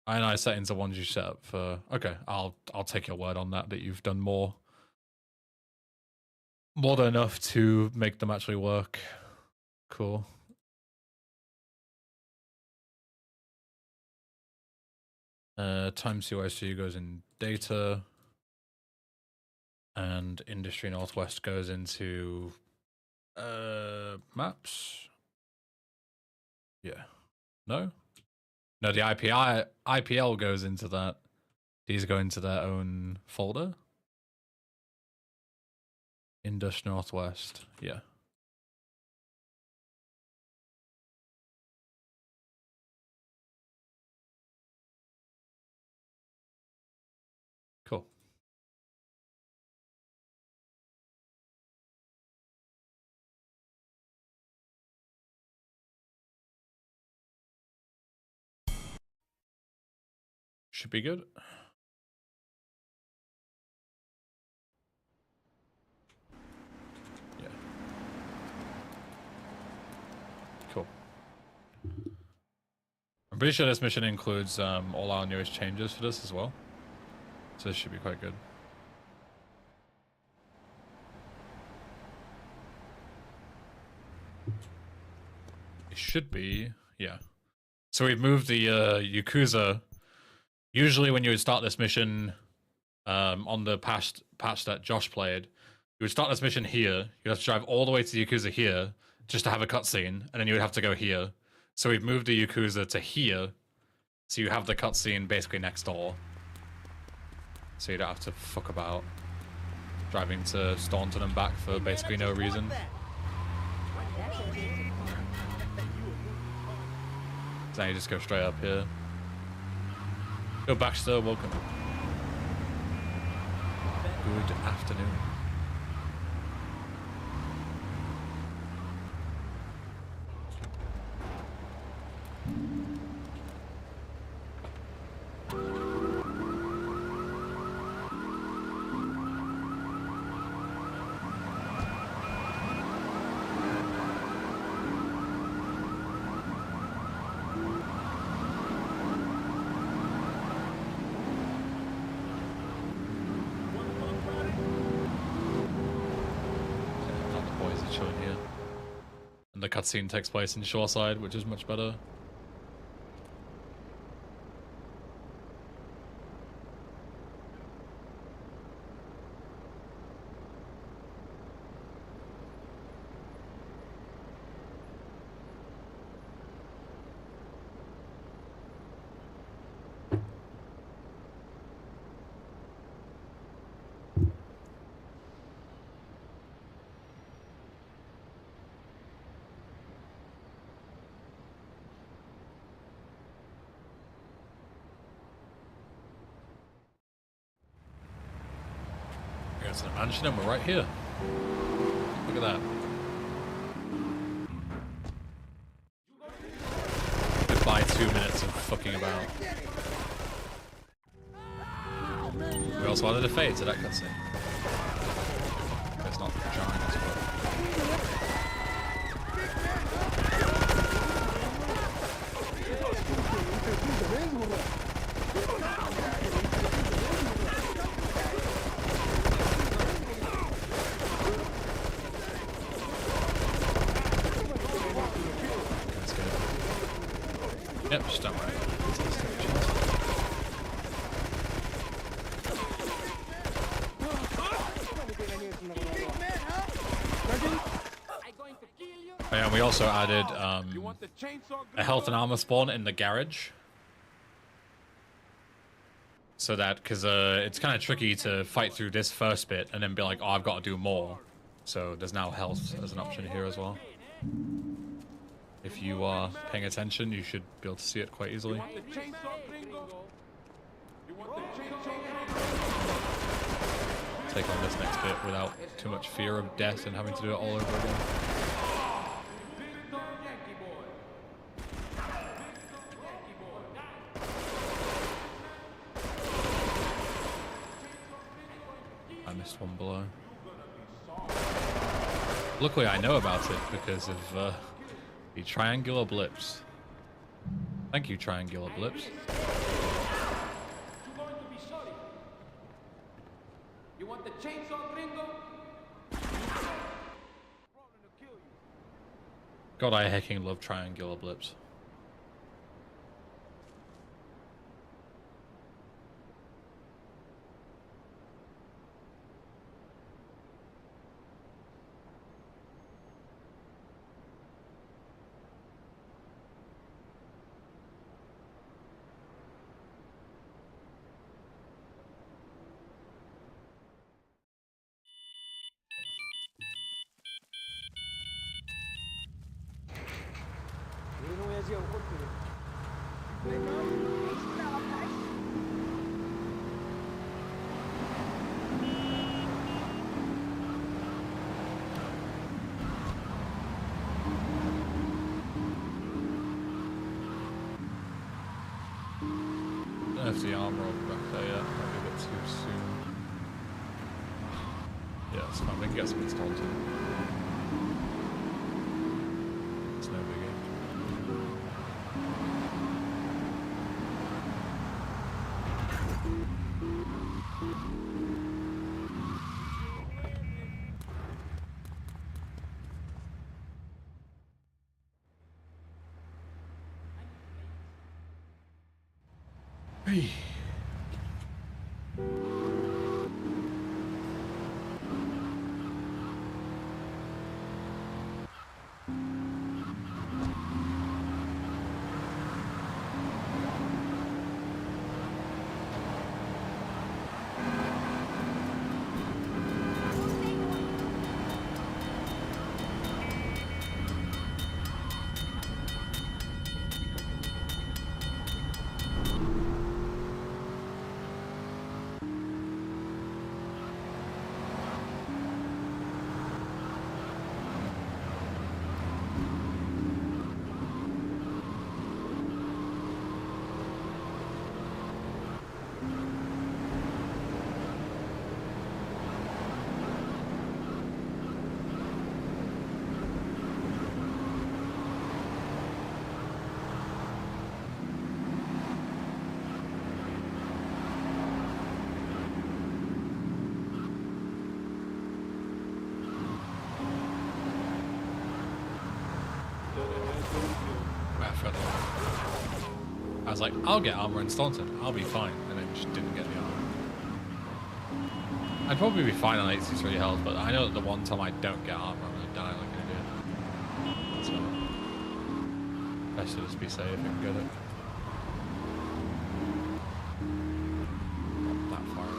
INI settings are ones you set up for... Okay, I'll take your word on that you've done more than enough to make them actually work. Cool. Time CYC goes in data. And Industry Northwest goes into maps. Yeah. No? No, the IPL goes into that. These go into their own folder. Indus Northwest. Yeah. Cool. Should be good. Yeah. Cool. I'm pretty sure this mission includes all our newest changes for this as well. So this should be quite good. It should be, yeah. So we've moved the Yakuza. Usually when you would start this mission on the patch that Josh played, you would start this mission here. You'd have to drive all the way to the Yakuza here just to have a cutscene, and then you would have to go here. So we've moved the Yakuza to here, so you have the cutscene basically next door. So you don't have to fuck about driving to Staunton and back for basically no reason. So now you just go straight up here. Go Baxter, welcome. Good afternoon. chilling here. And the cutscene takes place in Shoreside, which is much better. It's a mansion and we're right here. Look at that. Goodbye 2 minutes of fucking about. We also added a fade to that cutscene. It's not jarring as well. Yep, just don't worry. Oh, yeah, and we also added a health and armor spawn in the garage. So that, because it's kind of tricky to fight through this first bit and then be like, oh, I've got to do more. So there's now health as an option here as well. If you are paying attention, you should be able to see it quite easily. Take on this next bit without too much fear of death and having to do it all over again. I missed one below. Luckily I know about it because of the triangular blips. Thank you, triangular blips. You want the chainsaw, gringo? God, I hecking love triangular blips. Don't have the armor on back there yet. Might be a bit too soon. Yeah, it's fine. We can get some installed too. It's no biggie. Hey. was like, I'll get armor in Staunton. I'll be fine. And then just didn't get the armor. I'd probably be fine on 83 health, but I know that the one time I don't get armor, I'm gonna die like an idiot. So, best to just be safe and get it. Not that far away.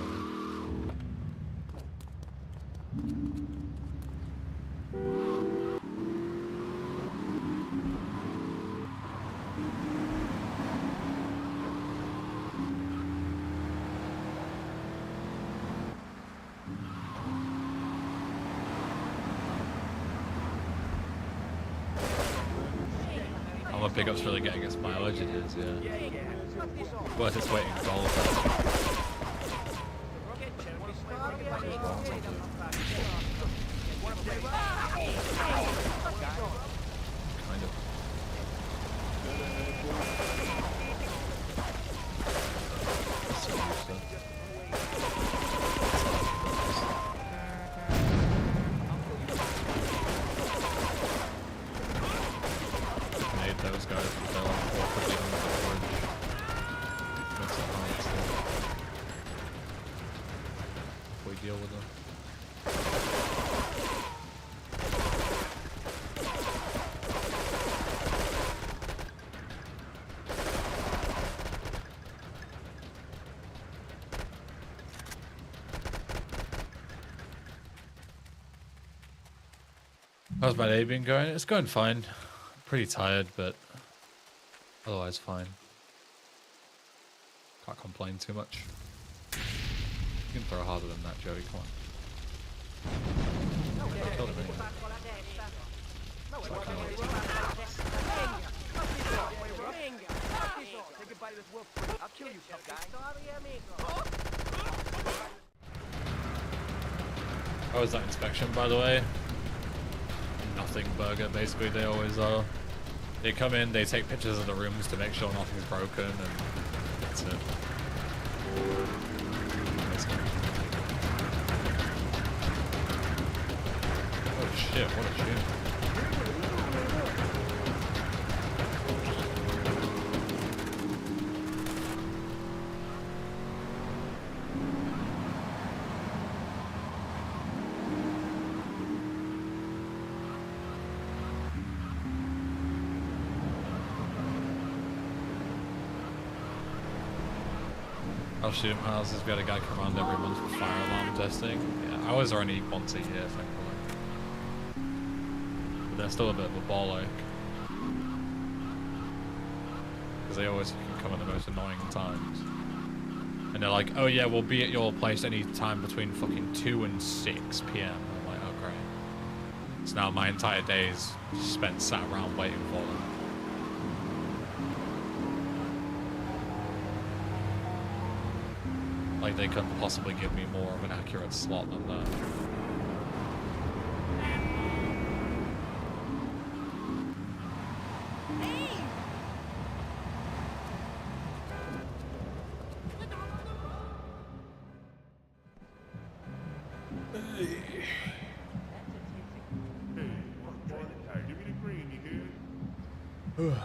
All my pickup's really getting its mileage, it is, yeah. Worth its weight in gold. Kind of. So used to. Those guys with their like awkwardly on the bridge. Makes it hard if we deal with them. How's my day been going? It's going fine. Pretty tired, but otherwise fine. Can't complain too much. You can throw harder than that, Joey. Come on. I killed him anyway. So I kinda like How was that inspection, by the way? Nothing burger, basically. They always are. They come in, they take pictures of the rooms to make sure nothing's broken, and that's it. Oh shit, what a tune. I'll shoot houses. We had a guy come around every month for fire alarm testing. Yeah, ours are only once a year, thankfully. But they're still a bit of a ball ache. Because they always can come at the most annoying times. And they're like, oh yeah, we'll be at your place any time between fucking 2 and 6 PM. I'm like, oh great. So now my entire day is spent sat around waiting for them. Like they couldn't possibly give me more of an accurate slot than that. Give me the green, you hear?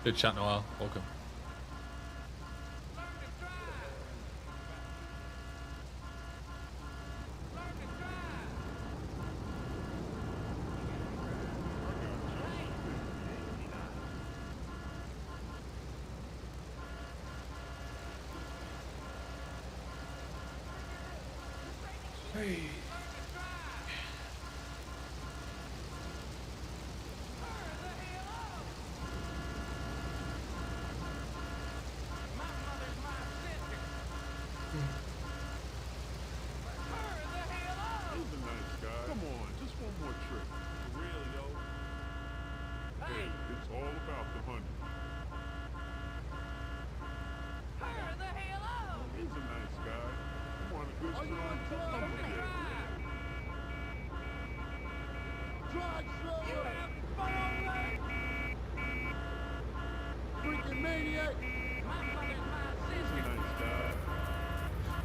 Good chat, Noel. Welcome. Hey.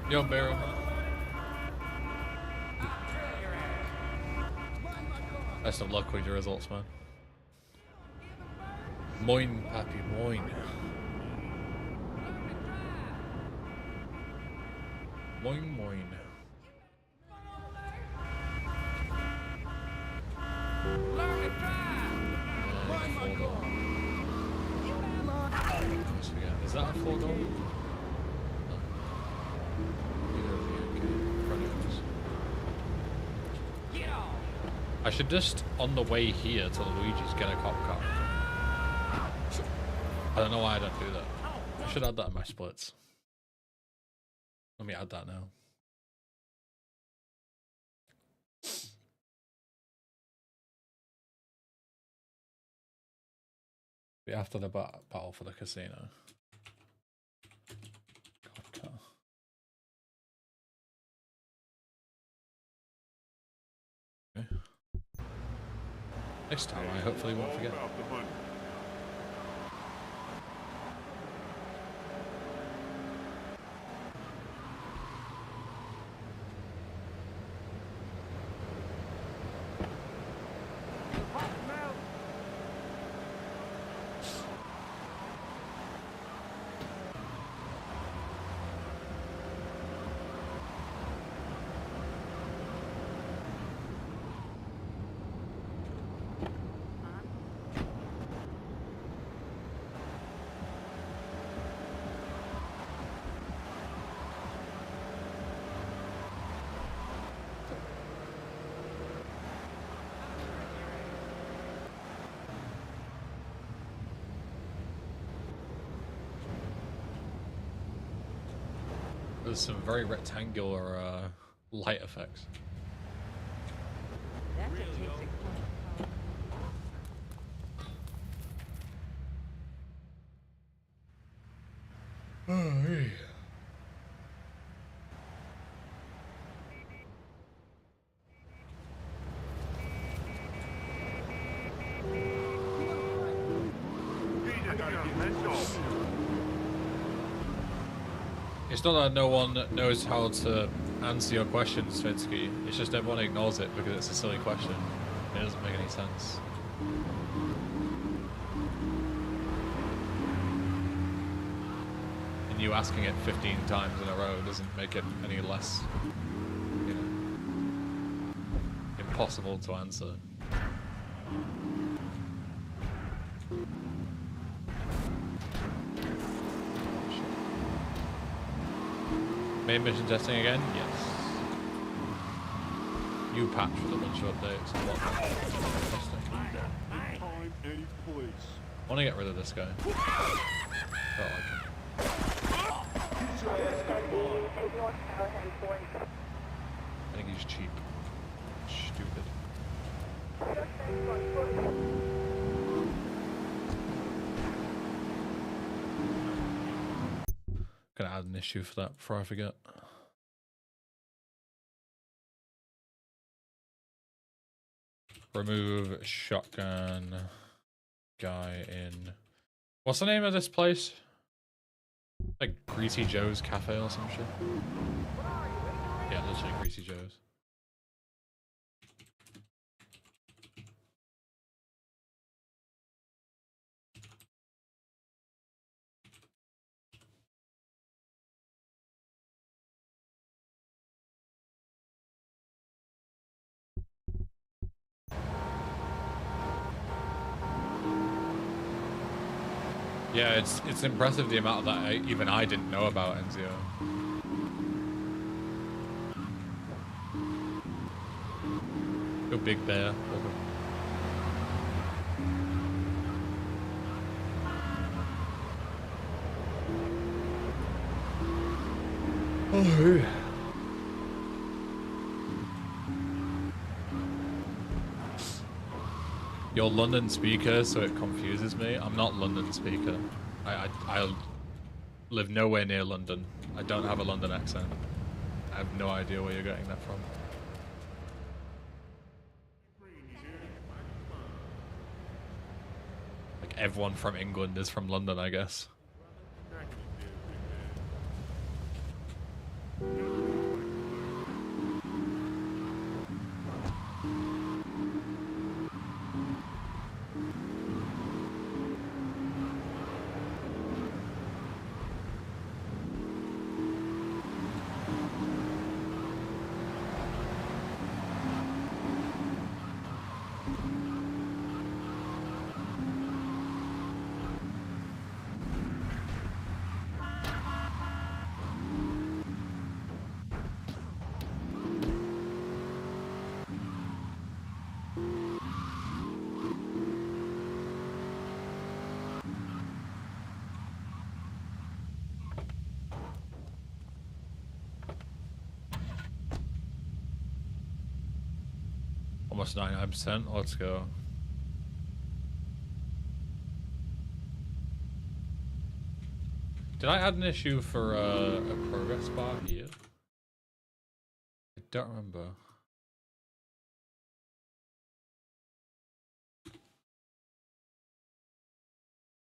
Yo, Baron. Best of luck with your results, man. Moin, Pappy, moin. Moin, moin. Is that a 4 goal? I should just, on the way here to Luigi's, get a cop car. I don't know why I don't do that. I should add that in my splits. Let me add that now. Be after the battle for the casino. Cop car. Okay. Next time I hopefully won't forget. There's some very rectangular light effects. Oh, hey. It's not that no one knows how to answer your questions, Finsky. It's just everyone ignores it because it's a silly question. It doesn't make any sense. And you asking it 15 times in a row doesn't make it any less, you know, impossible to answer. Main mission testing again? Yes. New patch with a bunch of updates and whatnot. I want to get rid of this guy. Don't like him. I think he's cheap. Stupid. Gonna add an issue for that before I forget. Remove shotgun guy in. What's the name of this place? Like Greasy Joe's Cafe or some shit? Yeah, literally Greasy Joe's. Yeah, it's impressive the amount that even I didn't know about Enzio. Go Big Bear. Oh. You're London speaker, so it confuses me. I'm not London speaker. I live nowhere near London. I don't have a London accent. I have no idea where you're getting that from. Like everyone from England is from London, I guess. Almost 99%. Let's go. Did I add an issue for a progress bar here? I don't remember.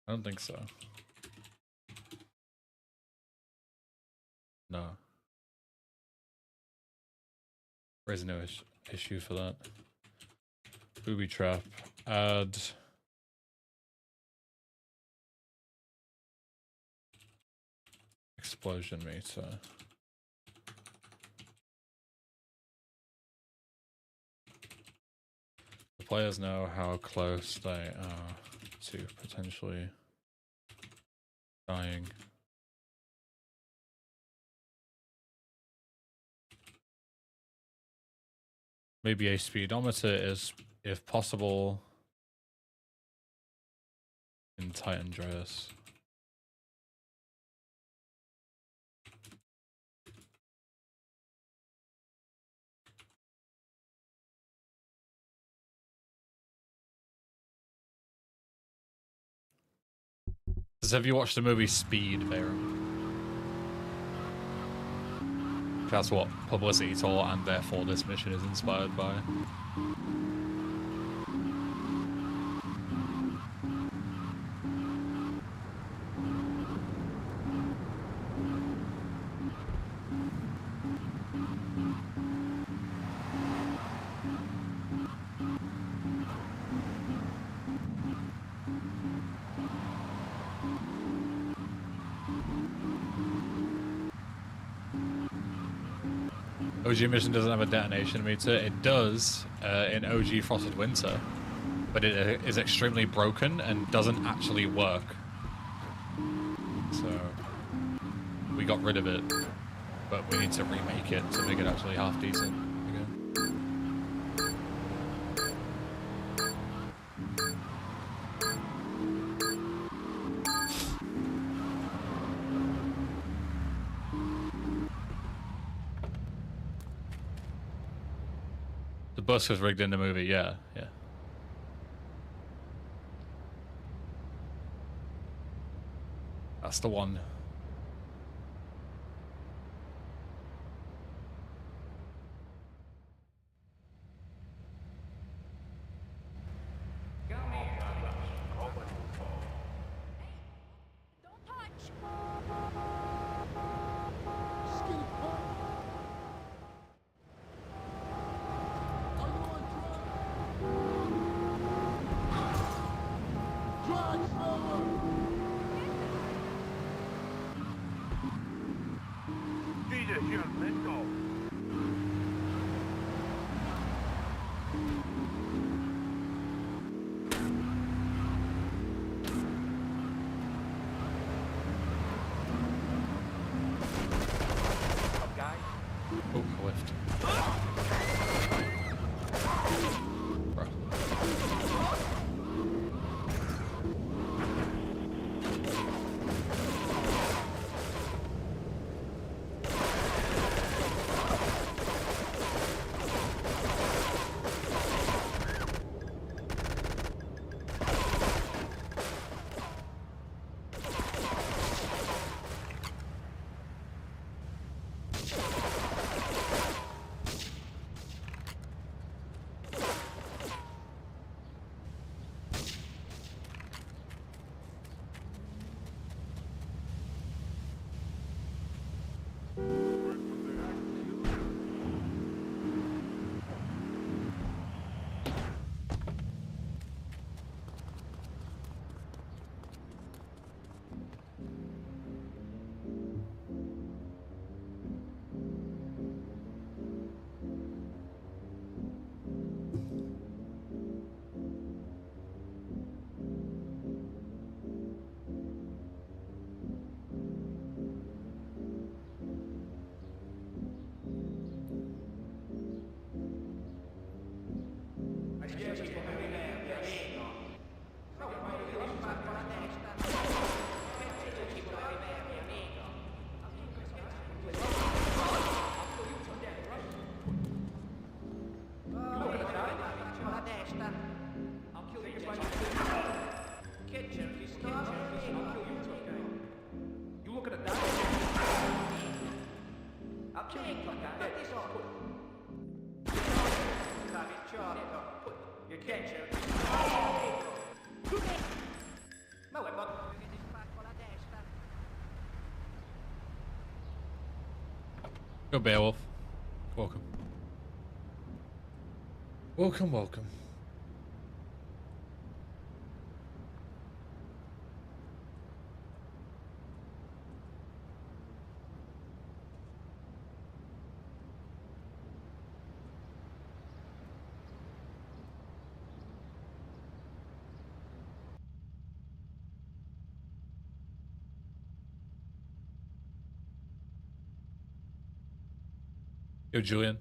I don't think so. No. There's no issue for that. Booby trap. Add. Explosion meter. The players know how close they are to potentially dying. Maybe a speedometer is, if possible, in Titan Dress. Have you watched the movie Speed, Bayram? That's what Publicity Tour and therefore this mission is inspired by. OG mission doesn't have a detonation meter. It does in OG Frosted Winter, but it is extremely broken and doesn't actually work. So we got rid of it, but we need to remake it to make it actually half decent again. The bus was rigged in the movie, yeah. That's the one. Oh, I whiffed. Bro. Attention. Ma vuoi che ti spacco la testa? Go Beowulf. Welcome. Welcome, welcome. Yo, Julian.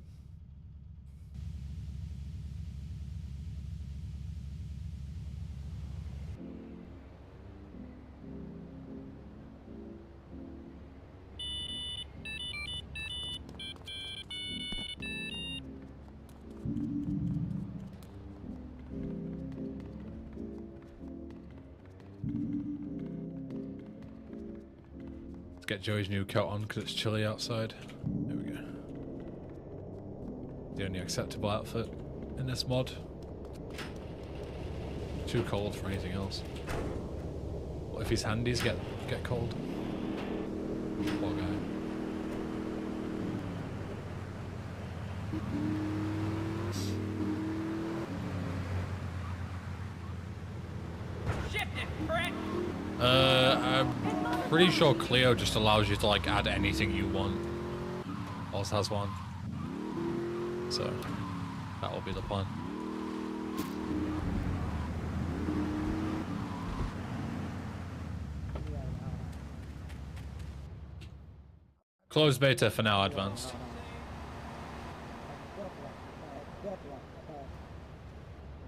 Let's get Joey's new coat on because it's chilly outside. There we go. The only acceptable outfit in this mod. Too cold for anything else. What if his handies get cold? Poor guy. Shift it, prick! I'm pretty sure Clio just allows you to like add anything you want. Also has one. So that will be the plan. Closed beta for now, advanced.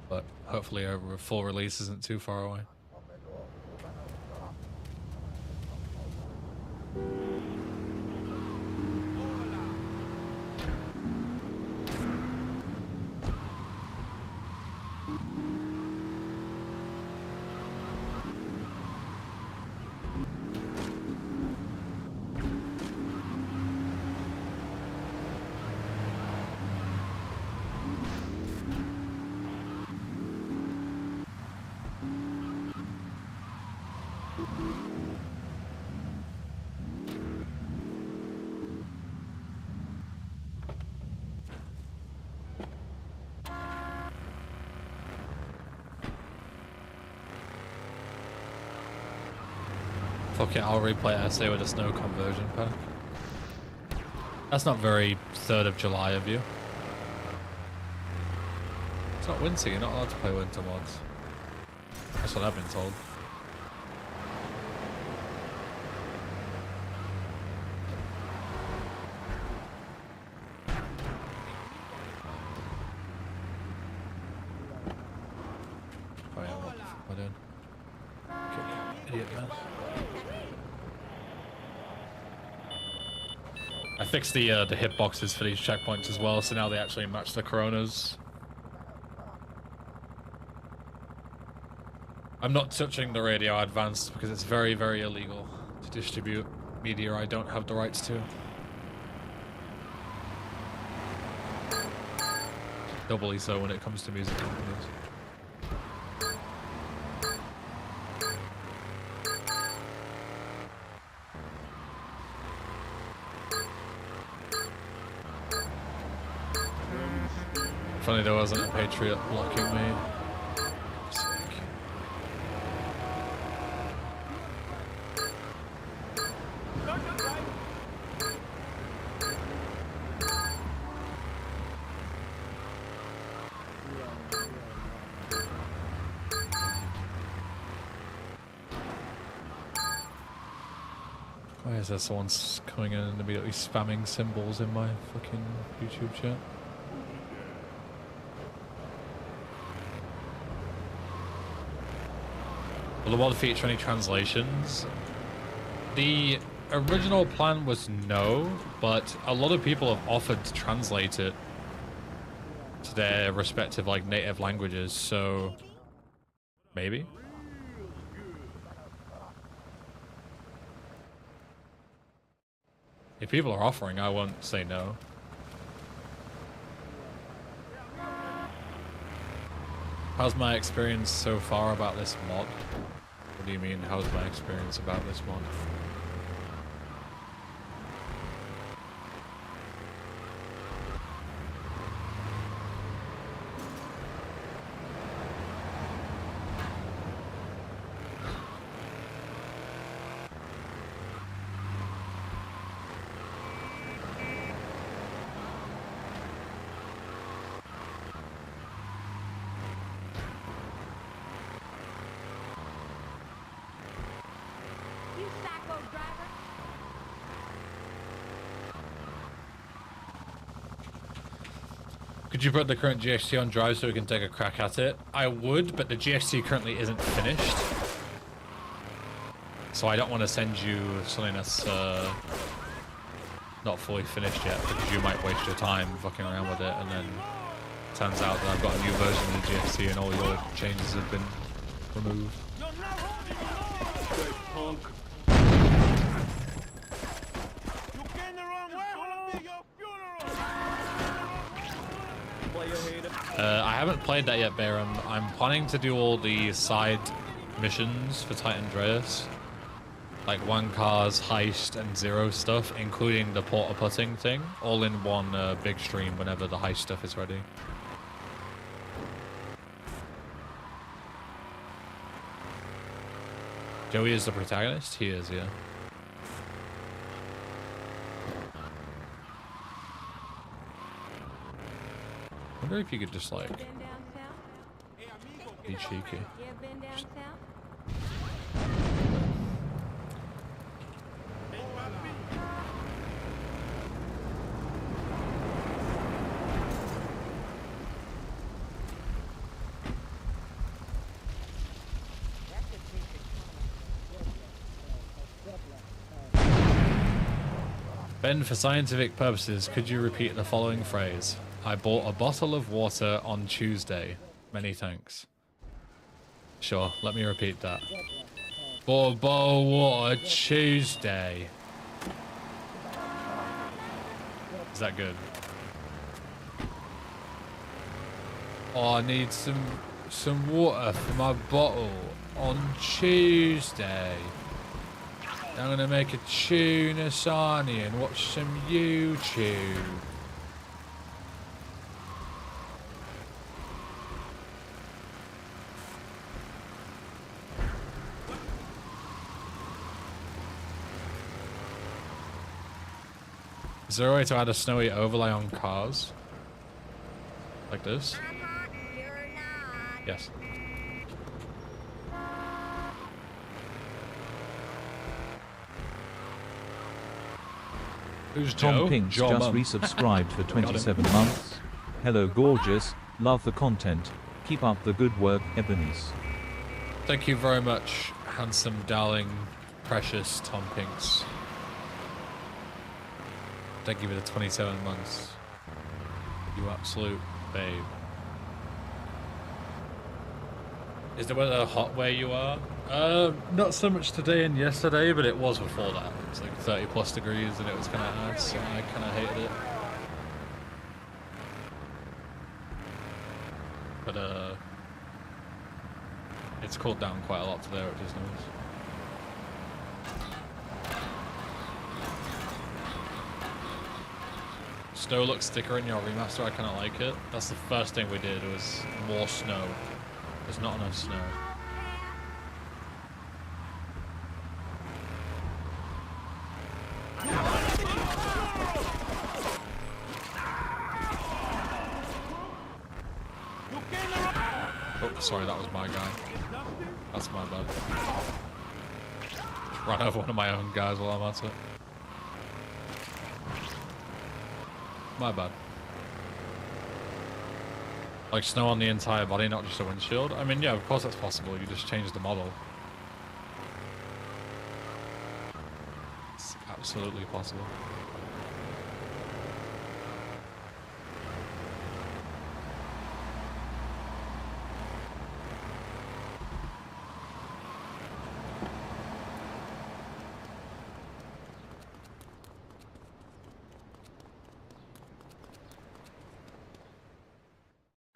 But hopefully a full release isn't too far away. Fuck it, I'll replay essay with a snow conversion pack. That's not very 3rd of July of you. It's not winter, you're not allowed to play winter mods. That's what I've been told. Oh yeah, what the fuck am I doing? Okay, idiot man. I fixed the hitboxes for these checkpoints as well, so now they actually match the coronas. I'm not touching the radio advanced because it's very, very illegal to distribute media I don't have the rights to. Doubly so when it comes to music companies. Funny there wasn't a Patriot blocking me. Sick. Why is there someone coming in and immediately spamming symbols in my fucking YouTube chat? Will the mod feature any translations? The original plan was no, but a lot of people have offered to translate it to their respective like native languages, so maybe. If people are offering, I won't say no. How's my experience so far about this mod? What do you mean, how's my experience about this mod? You psycho driver. Could you put the current GXT on drive so we can take a crack at it? I would, but the GXT currently isn't finished. So I don't want to send you something that's not fully finished yet, because you might waste your time fucking around with it, and then it turns out that I've got a new version of the GXT and all your changes have been removed. I haven't played that yet, Baron. I'm planning to do all the side missions for Titan Andreas, like one car's heist and zero stuff, including the porta putting thing, all in one big stream whenever the heist stuff is ready. Joey is the protagonist? He is, yeah. I wonder if you could just like Been down south? be cheeky. You ever been down south? Ben, for scientific purposes, could you repeat the following phrase? I bought a bottle of water on Tuesday. Many thanks. Sure, let me repeat that. Bought a bottle of water Tuesday. Is that good? Oh, I need some water for my bottle on Tuesday. I'm gonna make a tuna sarnie and watch some YouTube. Is there a way to add a snowy overlay on cars? Like this? Yes. Who's Tom Joe? Pinks Joe just Mum. resubscribed for 27 months. Hello gorgeous, love the content. Keep up the good work, Ebonies. Thank you very much, handsome, darling, precious Tom Pinks. Thank you for the 27 months. You absolute babe. Is the weather hot where you are? Not so much today and yesterday, but it was before that. It's like 30 plus degrees and it was kind of nice, and I kind of hated it. But it's cooled down quite a lot today, which is nice. Snow looks thicker in your remaster, I kind of like it. That's the first thing we did, was more snow. There's not enough snow. Oh, sorry, that was my guy. That's my bad. Ran over one of my own guys while I'm at it. My bad. Like snow on the entire body, not just a windshield? I mean, yeah, of course that's possible. You just change the model. It's absolutely possible.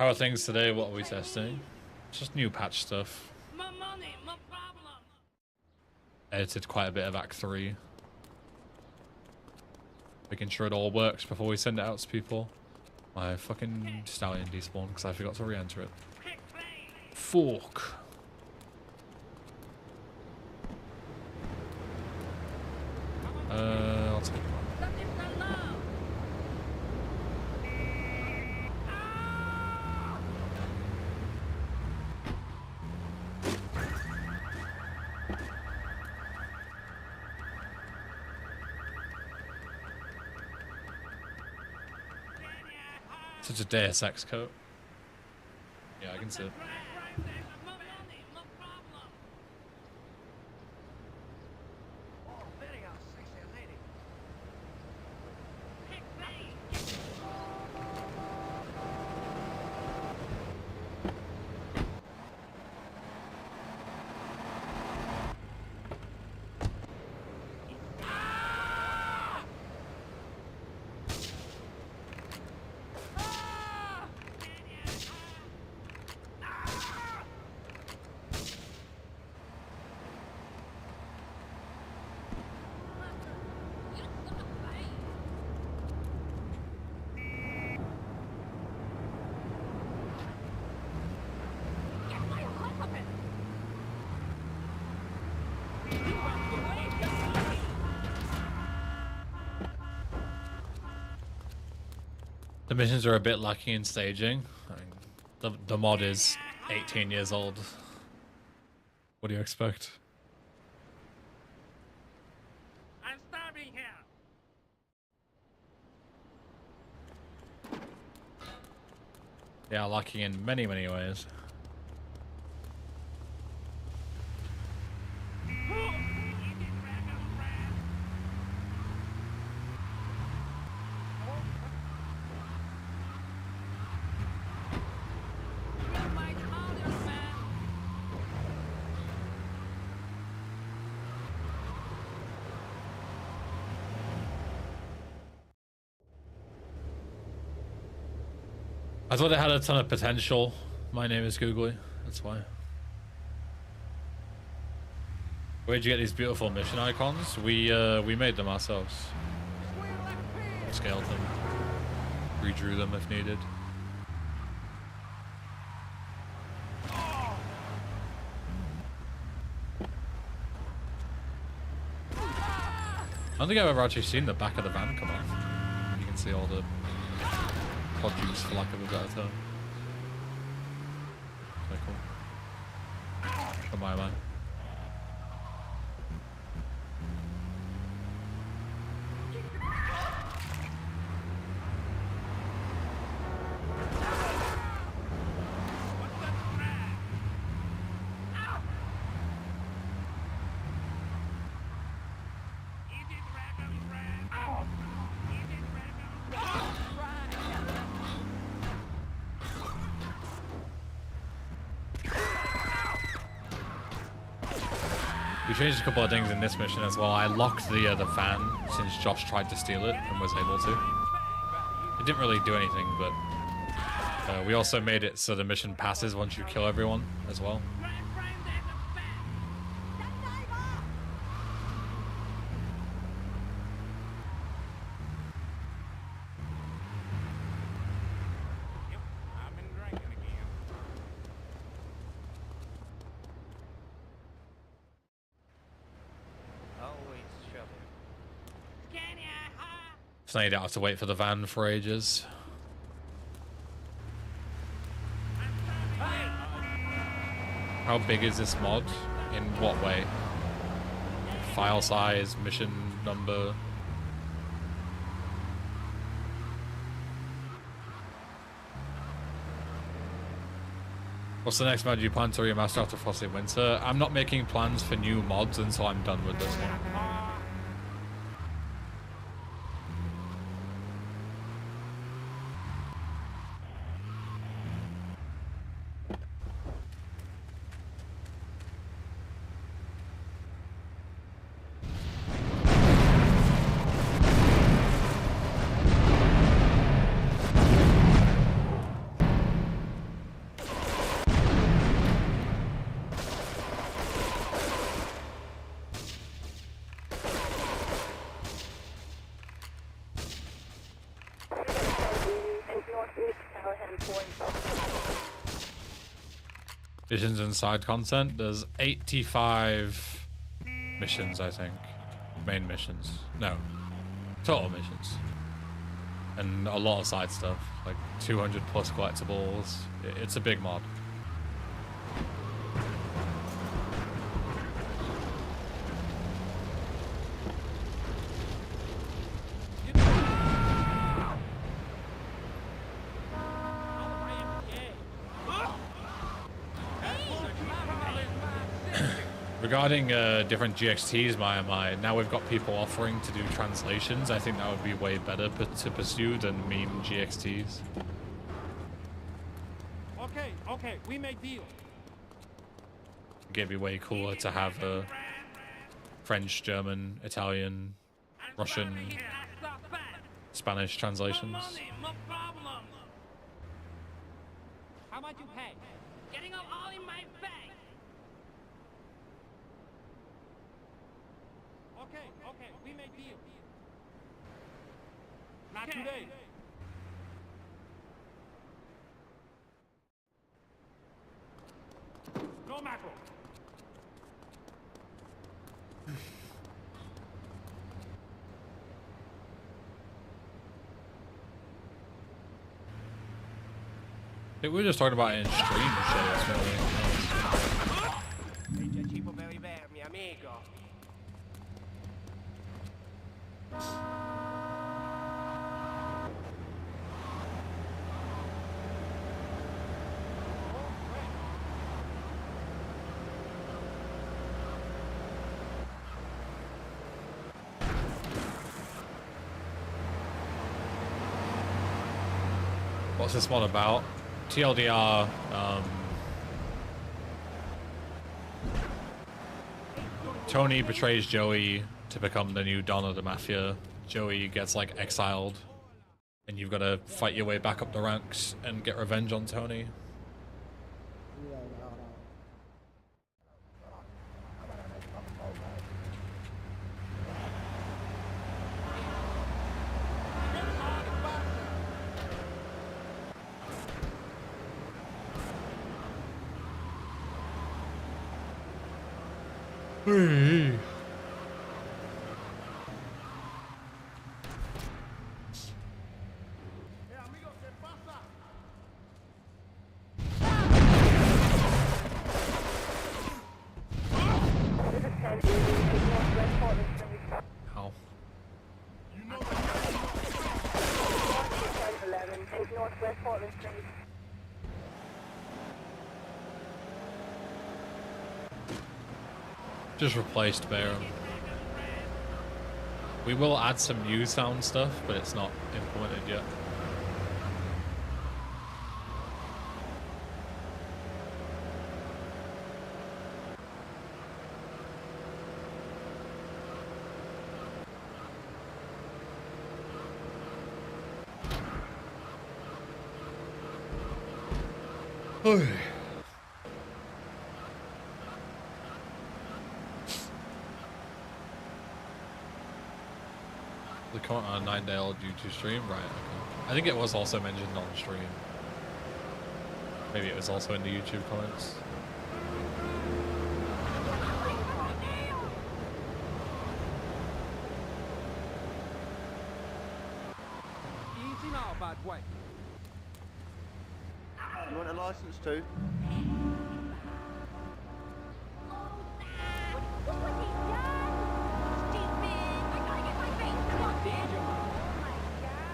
How are things today? What are we testing? Just new patch stuff. My money, my problem. Edited quite a bit of Act 3. Making sure it all works before we send it out to people. My fucking stallion despawned because I forgot to re-enter it. Fork. I'll take one. Such a Deus Ex coat. Yeah, I can see it. The missions are a bit lacking in staging. I mean, the mod is 18 years old. What do you expect? I'm starving here. Yeah, lacking in many, many ways. I thought it had a ton of potential. My name is Googly, that's why. Where'd you get these beautiful mission icons? We made them ourselves. Scaled them, redrew them if needed. I don't think I've ever actually seen the back of the van come off. You can see all the produce, for lack of a better term. Okay, cool. Come by, man. We changed a couple of things in this mission as well. I locked the van since Josh tried to steal it and was able to. It didn't really do anything, but we also made it so the mission passes once you kill everyone as well. So now you don't have to wait for the van for ages. How big is this mod? In what way? File size, mission number? What's the next mod you plan to remaster after Frosty Winter? I'm not making plans for new mods until I'm done with this one. Missions and side content. There's 85 missions, I think. Main missions. No. Total missions. And a lot of side stuff. Like 200 plus collectibles. It's a big mod. Regarding different GXTs, now we've got people offering to do translations. I think that would be way better to pursue than meme GXTs. Okay, we make deal. It'd be way cooler to have French, German, Italian, Russian, Spanish translations. How much you pay? Getting them all in my bag. Okay, we make deal. Not today. No mackerel. I think we were just talking about it in stream shows, really. Mi amigo. What's this one about? TLDR, Tony betrays Joey to become the new Don of the Mafia. Joey gets like exiled, and you've got to fight your way back up the ranks and get revenge on Tony. Ow. Just replaced Baron. We will add some new sound stuff, but it's not implemented yet. The comment on a 9-day old YouTube stream, right? Okay. I think it was also mentioned on stream. Maybe it was also in the YouTube comments. Easy now, bad boy. You want a license too? What was he done? Stupid! I gotta get my face to walk in. Oh my god.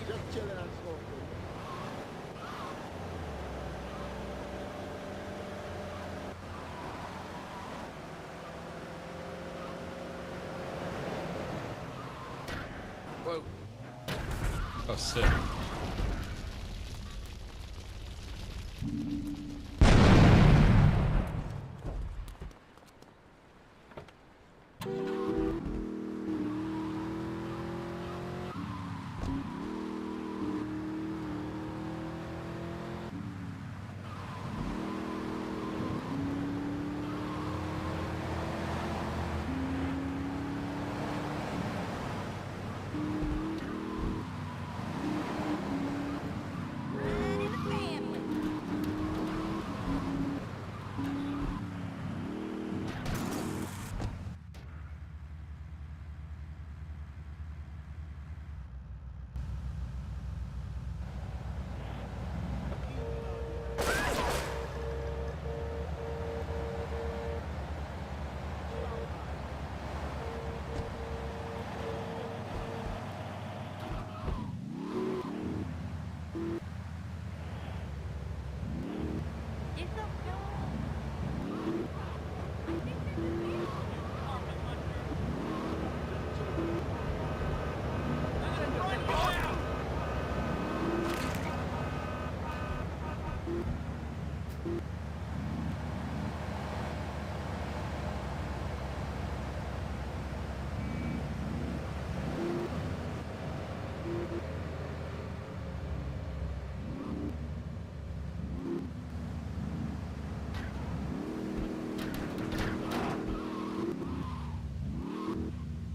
Just chilling and smoking. Whoa. Oh, sick.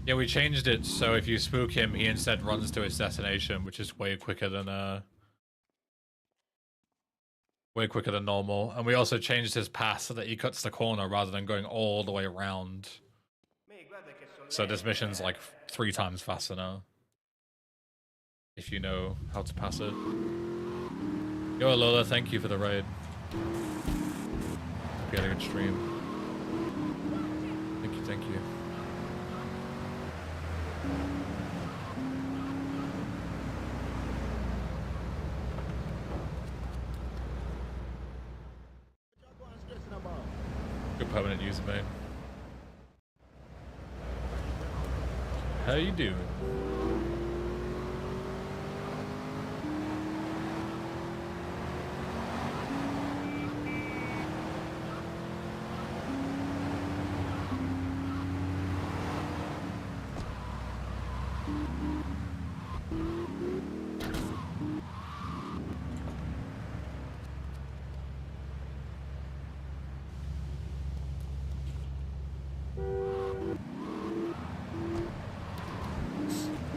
Yeah, we changed it so if you spook him, he instead runs to his destination, which is way quicker than normal. And we also changed his path so that he cuts the corner rather than going all the way around. So this mission's like 3 times faster now. If you know how to pass it. Yo, Lola, thank you for the raid. Hope you had a good stream. Thank you, thank you. Good permanent user, mate. How you doing?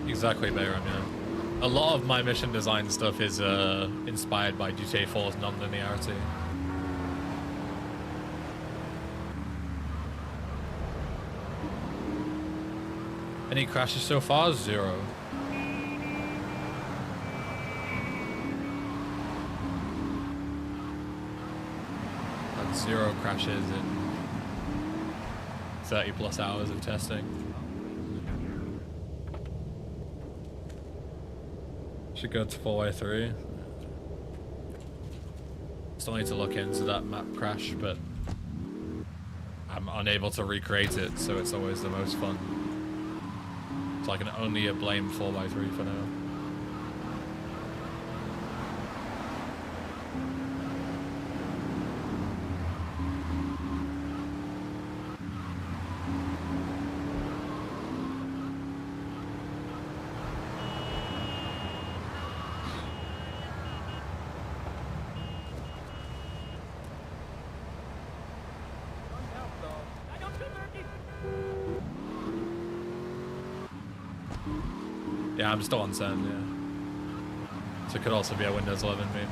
Exactly, Bayram, yeah. A lot of my mission design stuff is inspired by GTA 4's non-linearity. Any crashes so far? 0. Had 0 crashes in 30 plus hours of testing. Should go to 4x3. Still need to look into that map crash, but I'm unable to recreate it, so it's always the most fun. So I can only blame 4x3 for now. Yeah, I'm still on send, yeah. So it could also be a Windows 11 meme.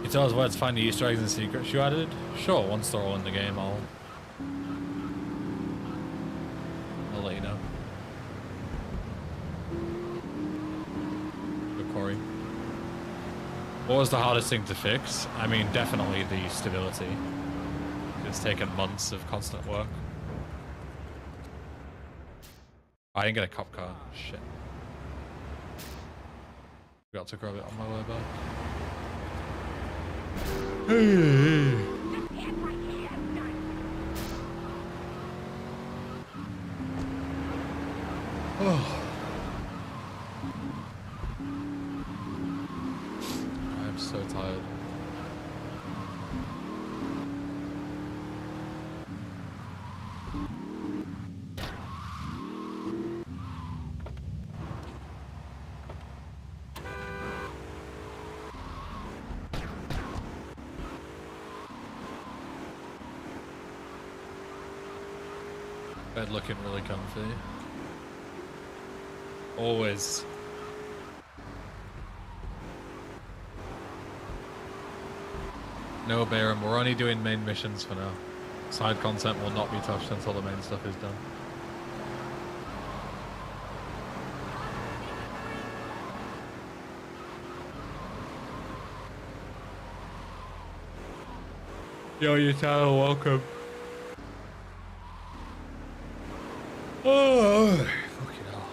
You tell us where to find the Easter eggs and secrets you added? Sure, once they're all in the game, I'll let you know. Good, Corey. What was the hardest thing to fix? I mean, definitely the stability. It's taken months of constant work. I didn't get a cop car. Shit. Got to grab it on my way back. Oh. I'm so tired. Bed looking really comfy. Always. No, Bayram, we're only doing main missions for now. Side content will not be touched until the main stuff is done. Yo, you channel, welcome. Oh, fucking hell.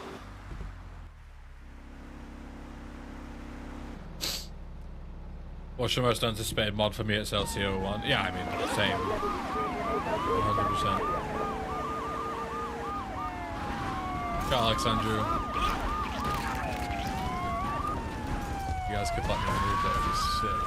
What's your most anticipated mod for me at Celsius 1? Yeah, I mean, same. 100%. Alexandru. You guys could let me move, that would be sick.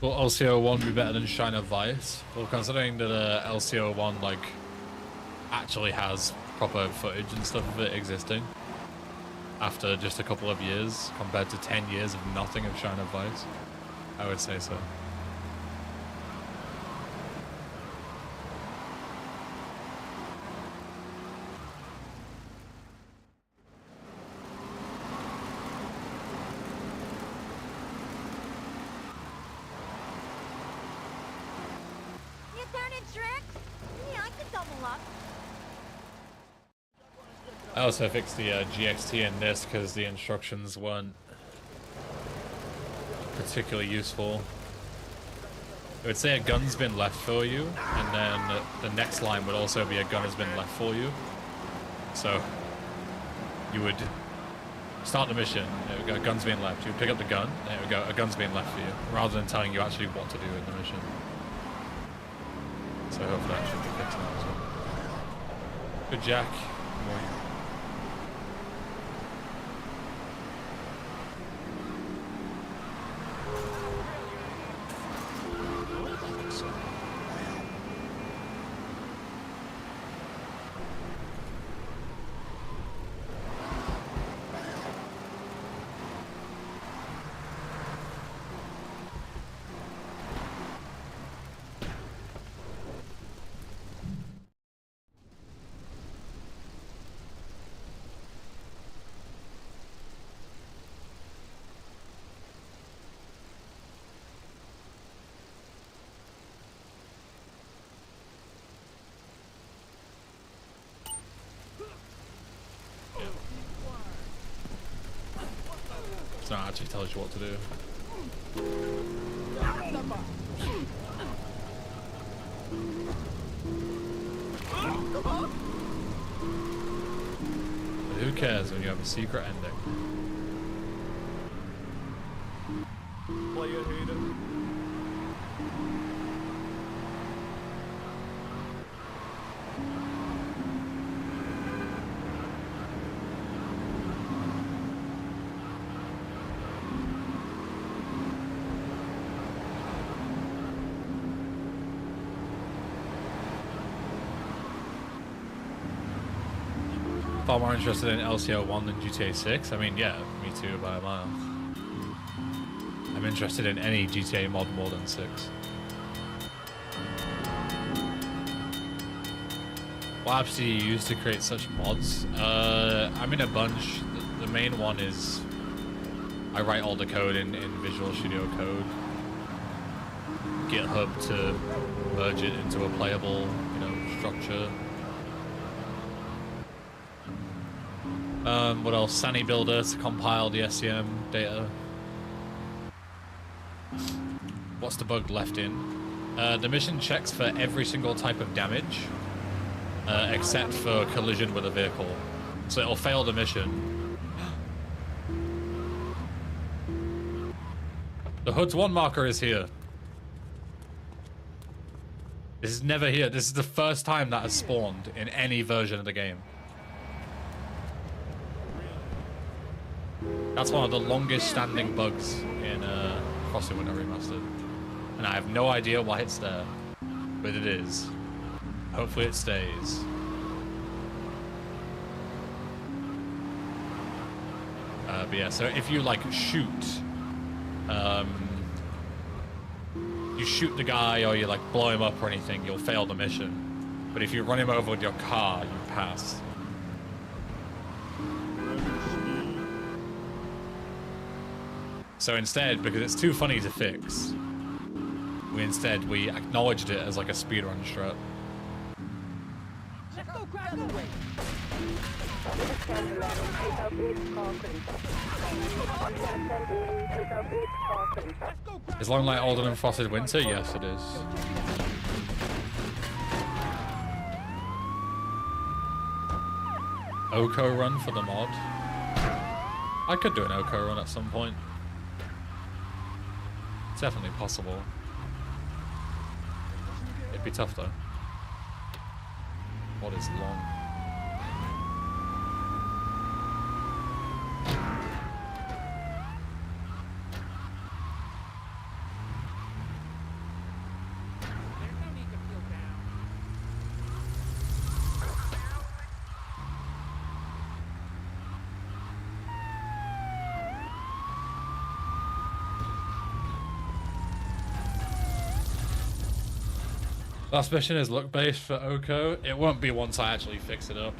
Will LCO1 be better than Shiner Vice? Well, considering that LCO1 like actually has proper footage and stuff of it existing after just a couple of years compared to 10 years of nothing of Shiner Vice, I would say so. You turning tricks? Yeah, I can double up. I also fixed the GXT in this because the instructions weren't particularly useful. It would say a gun's been left for you, and then the next line would also be a gun has been left for you. So you would start the mission, it would go, a gun's being left. You would pick up the gun, and it would go, a gun's being left for you, rather than telling you actually what to do in the mission. So hopefully that should be fixed now as well. Good Jack. It's not actually tells you what to do. But who cares when you have a secret ending? Player hater. Far more interested in LCO1 than GTA 6. I mean, yeah, me too by a mile. I'm interested in any GTA mod more than 6. What apps do you use to create such mods? I'm in a bunch. The main one is I write all the code in Visual Studio Code. GitHub to merge it into a playable, structure. What else? Sunny Builder to compile the SCM data. What's the bug left in? The mission checks for every single type of damage, except for collision with a vehicle. So it'll fail the mission. The Hood's 1 marker is here. This is never here. This is the first time that has spawned in any version of the game. That's one of the longest standing bugs in Frosty Winter Remastered. And I have no idea why it's there. But it is. Hopefully it stays. But yeah, so if you like shoot, you shoot the guy or you like blow him up or anything, you'll fail the mission. But if you run him over with your car, you pass. So instead, because it's too funny to fix, we acknowledged it as like a speedrun strat. Let's go grab the way. Is Long Light older than Frosted Winter? Yes, it is. Oko run for the mod? I could do an Oko run at some point. Definitely possible. It'd be tough though. What is long? There's no need to feel down. Last mission is luck based for Oko. It won't be once I actually fix it up.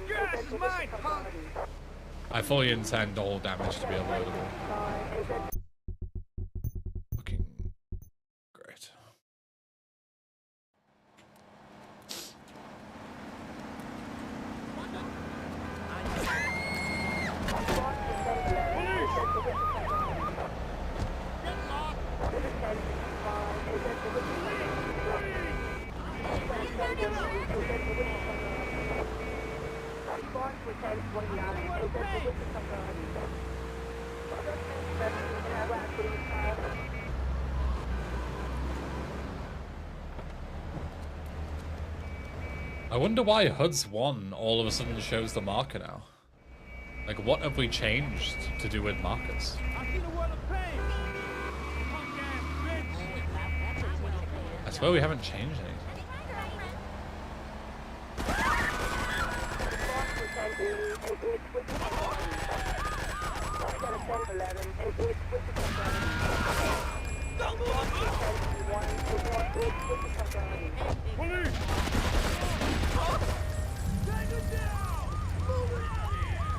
Gas is mine, punk! I fully intend all damage to be avoidable. Fucking great. I wonder why HUD's 1 all of a sudden shows the marker now. Like, what have we changed to do with markers? I see the world of pain! Punk ass bitch! I swear we haven't changed anything. Police! Take it down! Move it out here!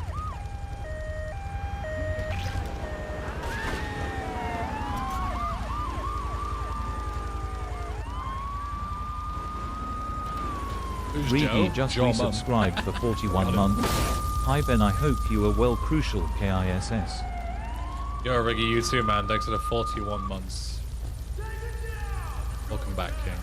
Who's Reedy Joe? just Joe Mum. resubscribed for 41 months. Hi Ben, I hope you are well. Crucial KISS. Yo, Riggy, you too, man. Thanks for the 41 months. Welcome back, King.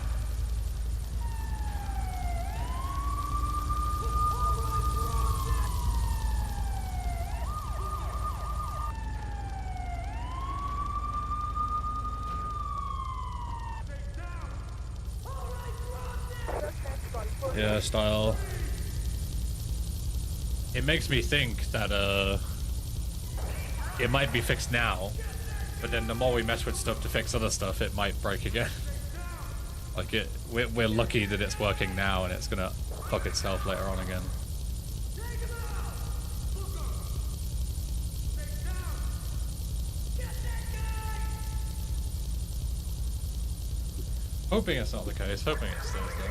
Yeah, style. It makes me think that it might be fixed now, but then the more we mess with stuff to fix other stuff, it might break again. Like we're lucky that it's working now, and it's gonna fuck itself later on again. Hoping it's not the case. Hoping it's still there.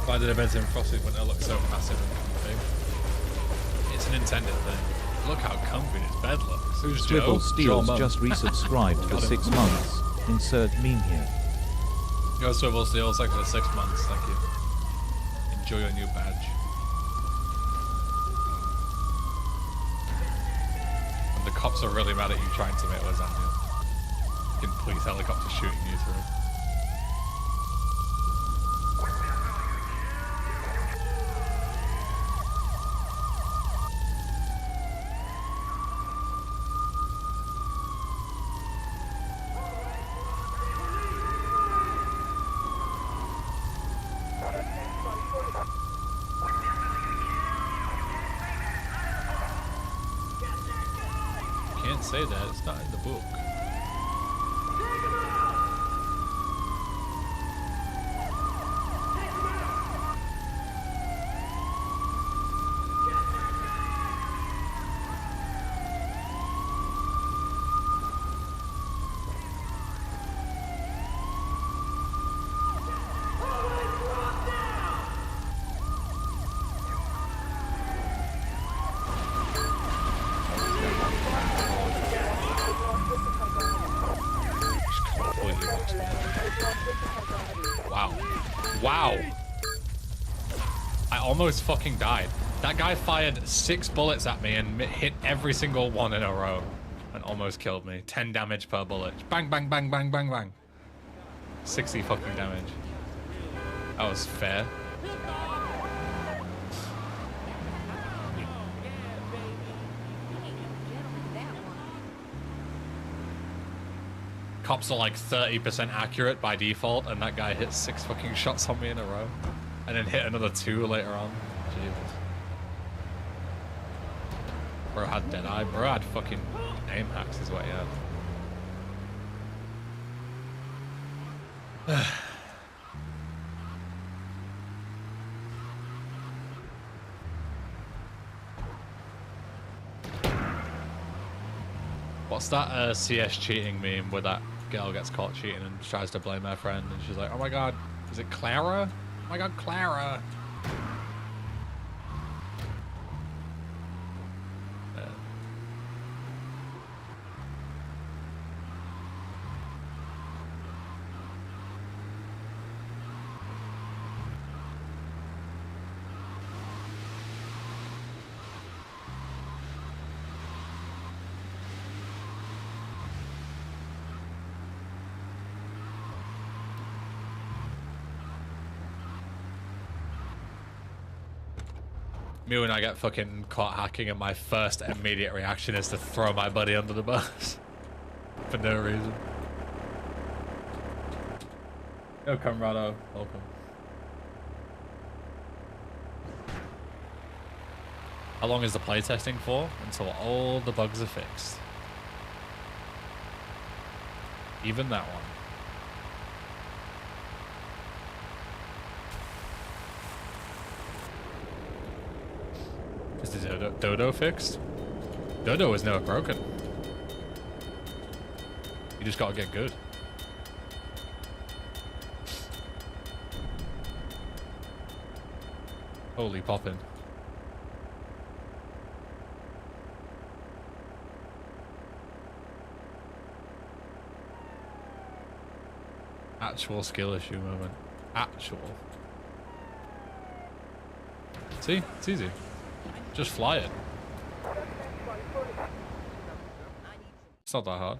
Why did the beds in Frosted when it looks so massive and comfy? It's an intended thing. Look how comfy this bed looks. Who's Swivel Joe? Steels Mum. just resubscribed for Got it. 6 months. Insert meme here. Yo, Swivel Steels, thanks for the 6 months. Thank you. Enjoy your new badge. And the cops are really mad at you trying to make lasagna. Fucking police helicopter shooting you through. Can't say that, it's not in the book. Completely lost it. Wow. Wow! I almost fucking died. That guy fired 6 bullets at me and hit every single one in a row and almost killed me. 10 damage per bullet. Bang, bang, bang, bang, bang, bang. 60 fucking damage. That was fair. Cops are like 30% accurate by default, and that guy hit 6 fucking shots on me in a row. And then hit another 2 later on. Jesus. Bro had Deadeye. Bro had fucking aim hacks is what he had. What's that CS cheating meme where that girl gets caught cheating and tries to blame her friend and she's like, oh my god, is it Clara? Oh my god, Clara. Yeah. Me when I get fucking caught hacking and my first immediate reaction is to throw my buddy under the bus. For no reason. Yo, Comrado. Welcome. How long is the playtesting for? Until all the bugs are fixed. Even that one. Is the Dodo fixed? Dodo was never broken. You just gotta get good. Holy poppin'. Actual skill issue moment. Actual. See? It's easy. Just fly it. It's not that hard.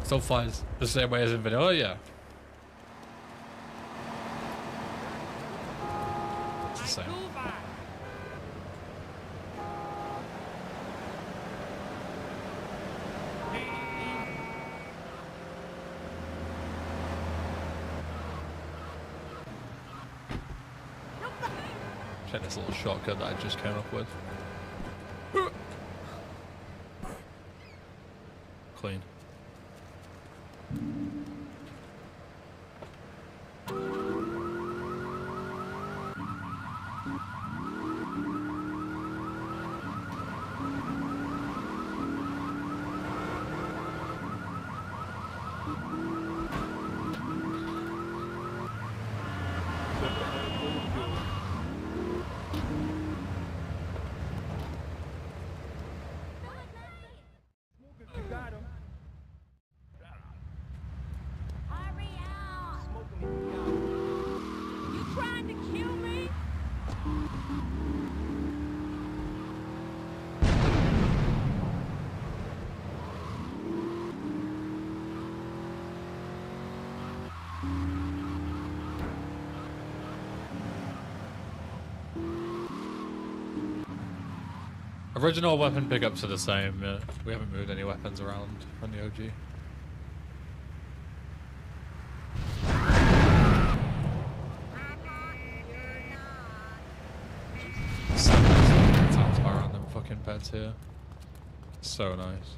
Still flies the same way as in vanilla, yeah. It's the same. Check this little shortcut that I just came up with. Clean. Original weapon pickups are the same, yeah. We haven't moved any weapons around on the OG. So nice. Sounds by random fucking beds here. So nice.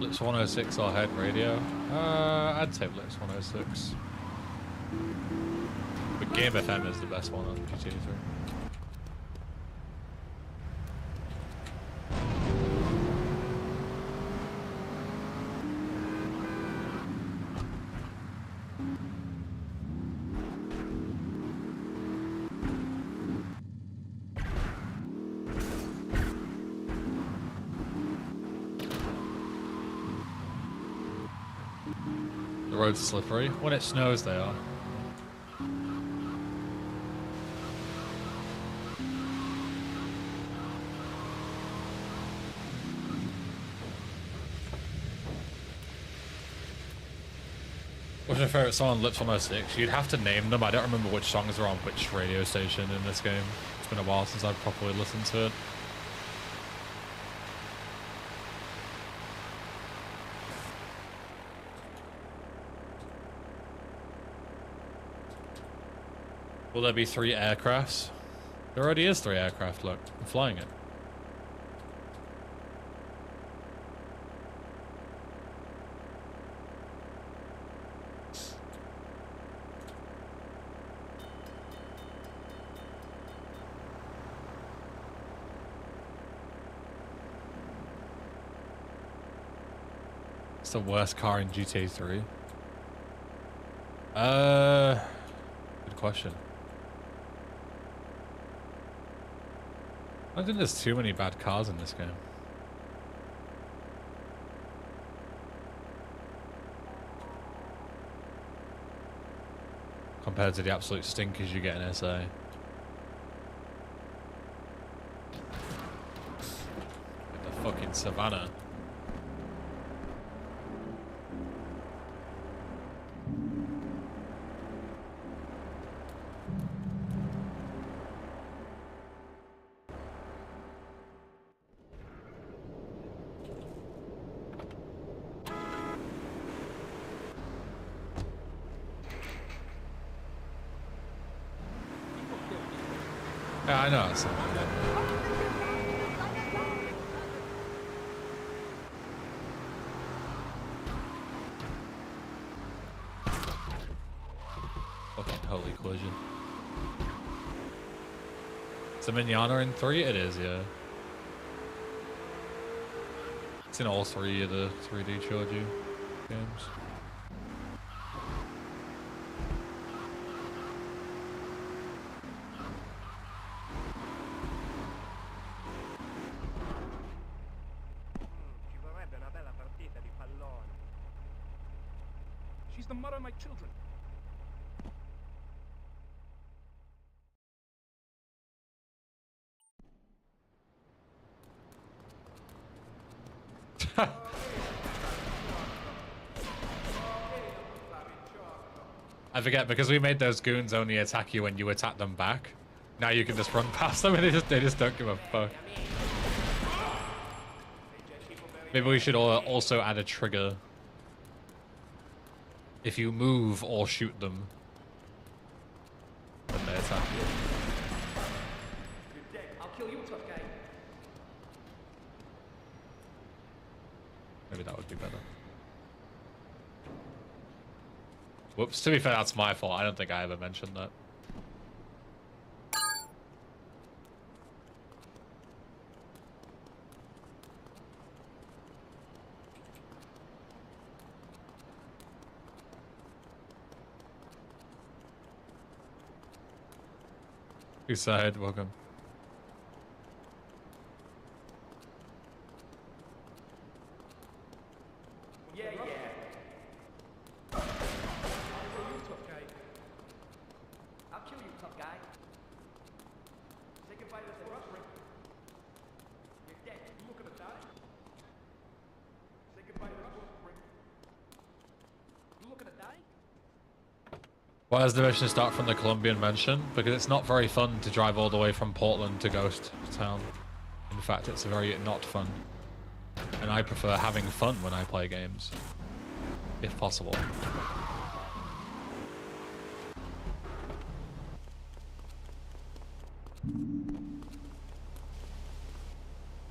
Blitz 106 or head radio? I'd say Blitz 106. But Game FM is the best one on GTA 3. The roads are slippery. When it snows, they are. What's your favourite song on Lips 106? You'd have to name them. I don't remember which songs are on which radio station in this game. It's been a while since I've properly listened to it. Will there be 3 aircrafts? There already is 3 aircraft, look. I'm flying it. It's the worst car in GTA 3. Good question. I don't think there's too many bad cars in this game. Compared to the absolute stinkers you get in SA. Like the fucking savannah. Yeah, I know. It's fucking holy collision. Is the Mignana in 3? It is, yeah. It's in all 3 of the 3D trilogy games. Ci vorrebbe una bella partita di pallone. She's the mother of my children. I forget, because we made those goons only attack you when you attack them back. Now you can just run past them and they just don't give a fuck. Maybe we should also add a trigger. If you move or shoot them, then they attack you. You're dead. I'll kill you, tough guy. Maybe that would be better. Whoops, to be fair, that's my fault. I don't think I ever mentioned that. Eastside, welcome. Yeah, yeah. I'll kill you, tough guy. I'll kill you, tough guy. Say goodbye to the rough ring. You're dead. You looking to die? Say goodbye to the rough ring. You looking to die? Why does the mission start from the Colombian mansion? Because it's not very fun to drive all the way from Portland to Ghost Town. In fact, it's very not fun. And I prefer having fun when I play games. If possible.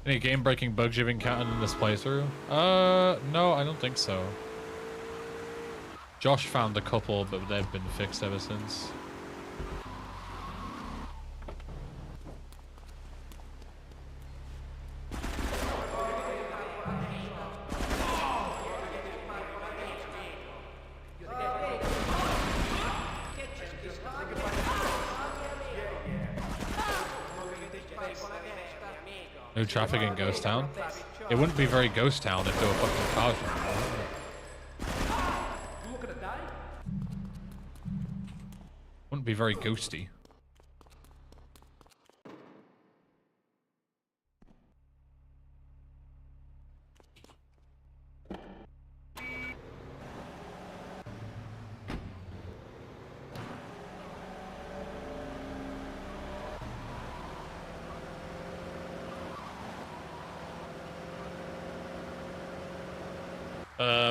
Any game-breaking bugs you've encountered in this playthrough? No, I don't think so. Josh found a couple, but they've been fixed ever since. No traffic in Ghost Town? It wouldn't be very Ghost Town if there were fucking cars running. Wouldn't be very ghosty.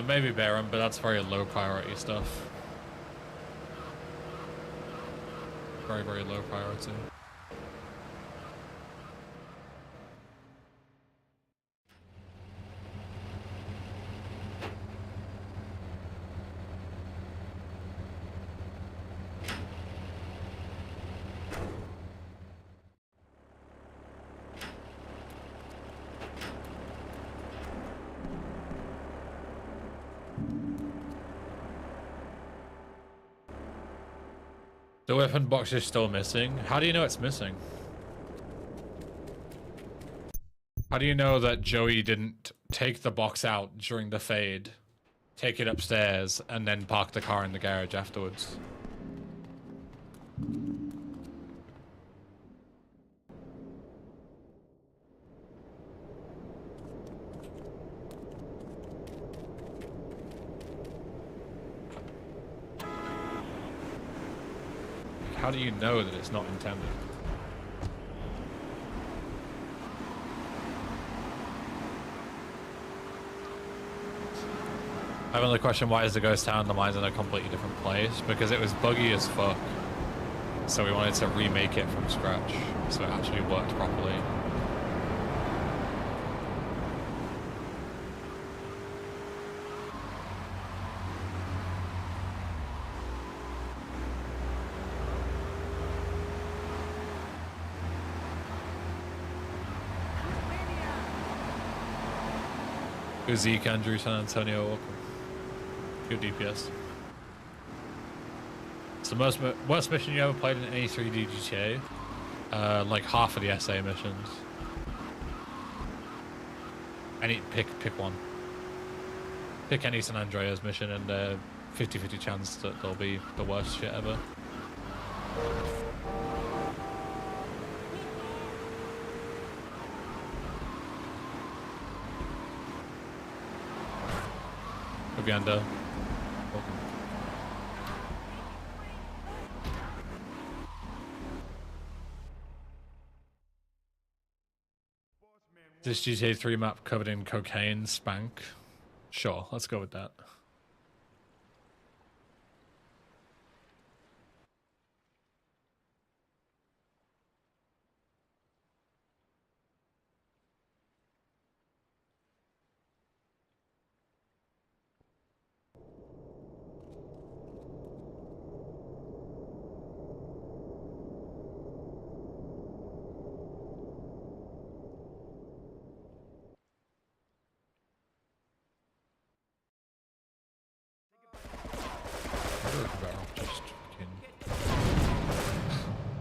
Maybe Baron, but that's very low priority stuff. Very, very low priority. The weapon box is still missing. How do you know it's missing? How do you know that Joey didn't take the box out during the fade, take it upstairs, and then park the car in the garage afterwards? How do you know that it's not intended? I have another question. Why is the Ghost Town the mine's in a completely different place? Because it was buggy as fuck. So we wanted to remake it from scratch so it actually worked properly. Zeke, Andrew, San Antonio, welcome. Good DPS. It's the worst mission you ever played in any 3D GTA. Like half of the SA missions. Pick one. Pick any San Andreas mission and 50-50 chance that they'll be the worst shit ever. Uganda. Welcome. This GTA 3 map covered in cocaine, spank. Sure, let's go with that.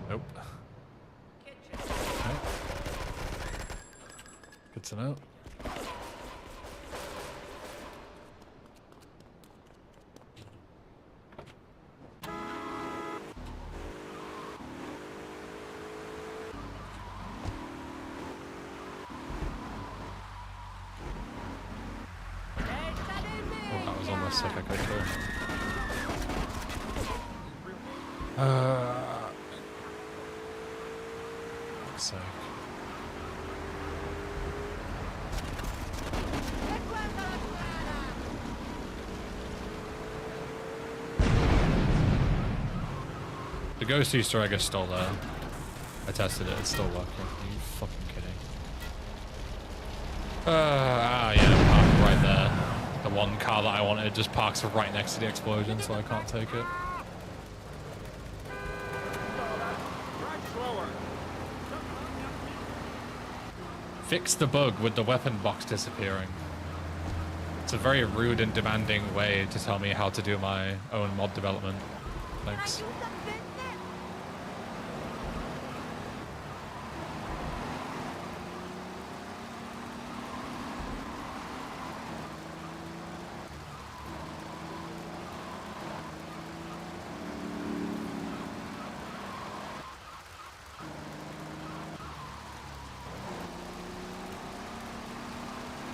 Nope. Okay. Good to know. Oh, that was almost like I could do. Fuck's sake. The ghost Easter egg is still there. I tested it, it's still working. Are you fucking kidding? Yeah, parked right there. The one car that I wanted just parks right next to the explosion, so I can't take it. Fix the bug with the weapon box disappearing. It's a very rude and demanding way to tell me how to do my own mod development. Thanks.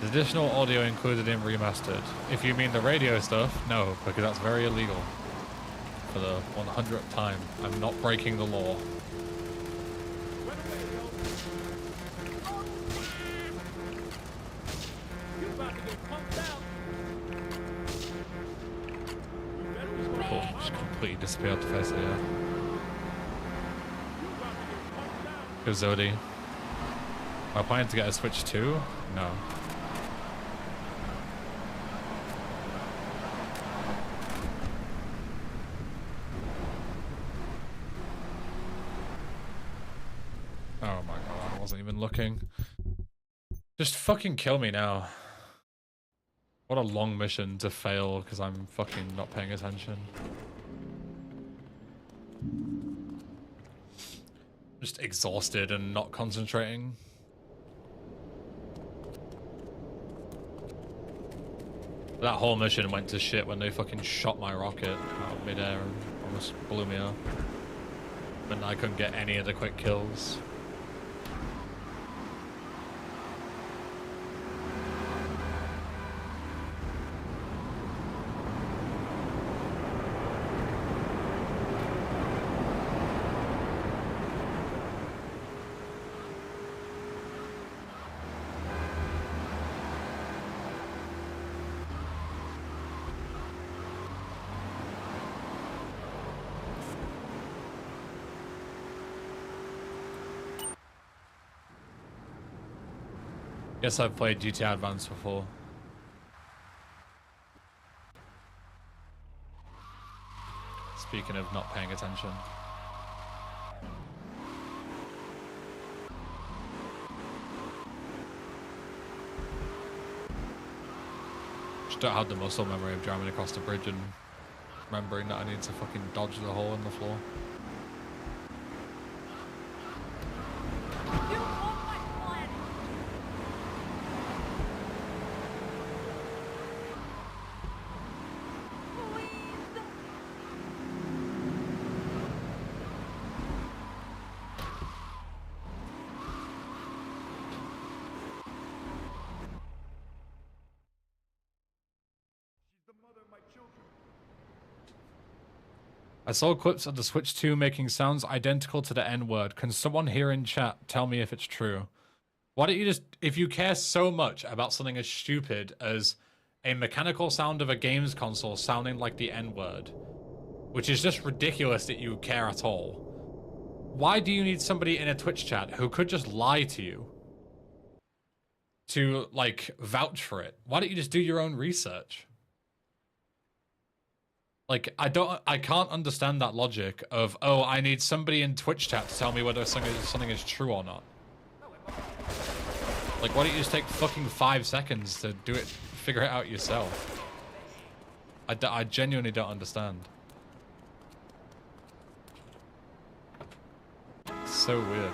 Additional audio included in Remastered. If you mean the radio stuff, no, because that's very illegal. For the 100th time, I'm not breaking the law. Cool, just completely disappeared off the face of the earth. Go Zodi. Am I planning to get a Switch 2? No. Oh my god, I wasn't even looking. Just fucking kill me now. What a long mission to fail because I'm fucking not paying attention. Just exhausted and not concentrating. That whole mission went to shit when they fucking shot my rocket out of midair and almost blew me up. And I couldn't get any of the quick kills. Guess I've played GTA Advance before. Speaking of not paying attention. Just don't have the muscle memory of driving across the bridge and remembering that I need to fucking dodge the hole in the floor. I saw clips of the Switch 2 making sounds identical to the N-word. Can someone here in chat tell me if it's true? Why don't you just, if you care so much about something as stupid as a mechanical sound of a games console sounding like the N-word, which is just ridiculous that you care at all, why do you need somebody in a Twitch chat who could just lie to you to, like, vouch for it? Why don't you just do your own research? Like, I can't understand that logic of, oh, I need somebody in Twitch chat to tell me whether something is true or not. Like, why don't you just take fucking 5 seconds to do it, figure it out yourself? I genuinely don't understand. It's so weird.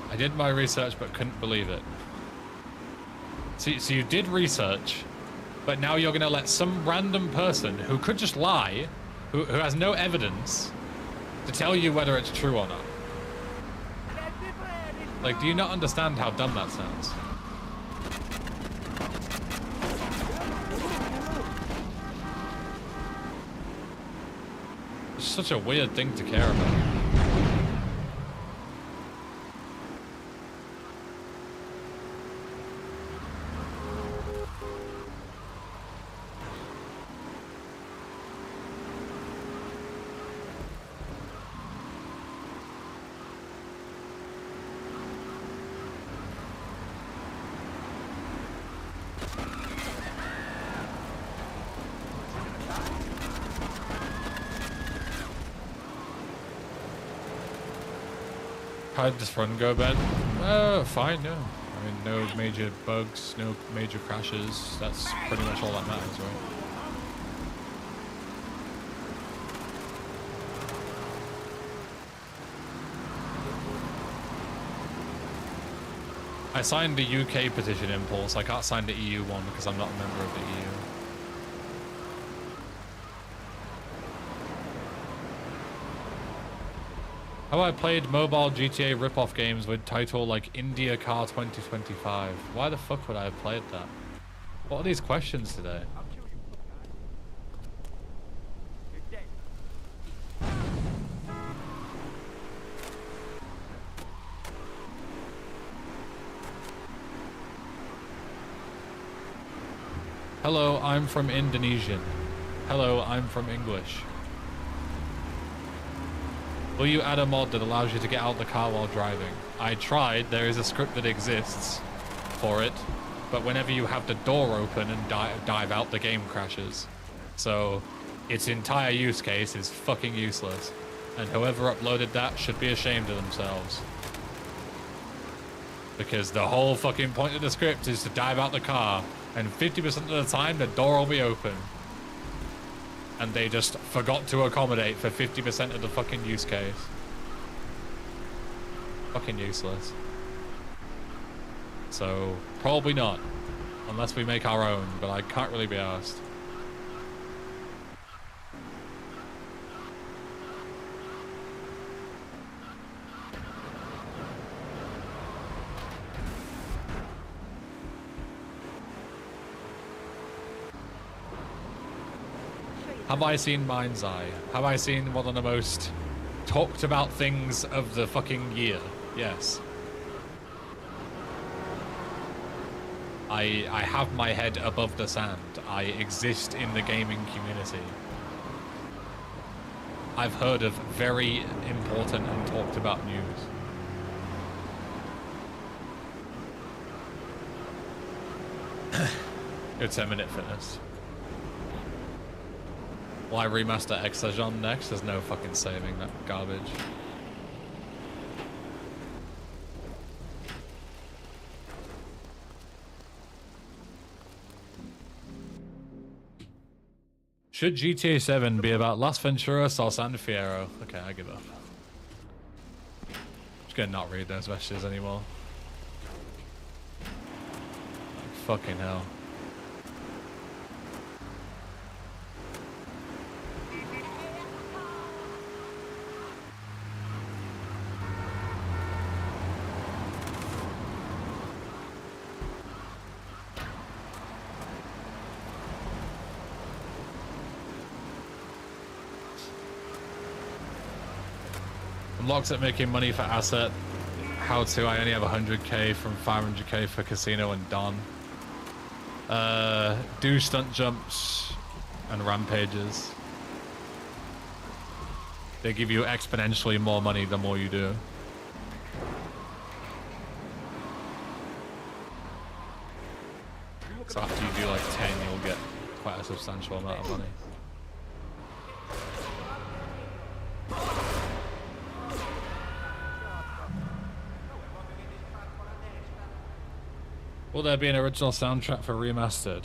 I did my research but couldn't believe it. So you did research, but now you're gonna let some random person who could just lie, who has no evidence, to tell you whether it's true or not. Like, do you not understand how dumb that sounds? It's such a weird thing to care about. How did this run go, Ben? Fine, yeah. I mean, no major bugs, no major crashes. That's pretty much all that matters, right? I signed the UK petition Impulse. I can't sign the EU one because I'm not a member of the EU. Have I played mobile GTA rip-off games with title like India Car 2025? Why the fuck would I have played that? What are these questions today? I'll kill you, tough guy. You're dead. Hello, I'm from Indonesian. Hello, I'm from English. Will you add a mod that allows you to get out of the car while driving? I tried. There is a script that exists for it, but whenever you have the door open and dive out, the game crashes. So its entire use case is fucking useless, and whoever uploaded that should be ashamed of themselves. Because the whole fucking point of the script is to dive out the car, and 50% of the time the door will be open. And they just forgot to accommodate for 50% of the fucking use case. Fucking useless. So, probably not. Unless we make our own, but I can't really be asked. Have I seen Mind's Eye? Have I seen one of the most talked about things of the fucking year? Yes. I have my head above the sand. I exist in the gaming community. I've heard of very important and talked about news. Go 10-minute fitness. Will I remaster Exajon next? There's no fucking saving that garbage. Should GTA 7 be about Las Venturas or San Fierro? Okay, I give up. Just gonna not read those messages anymore. Fucking hell. Locked at making money for asset. How to? I only have 100k from 500k for casino and Don. Do stunt jumps and rampages. They give you exponentially more money the more you do. So after you do like 10, you'll get quite a substantial amount of money. Will there be an original soundtrack for Remastered?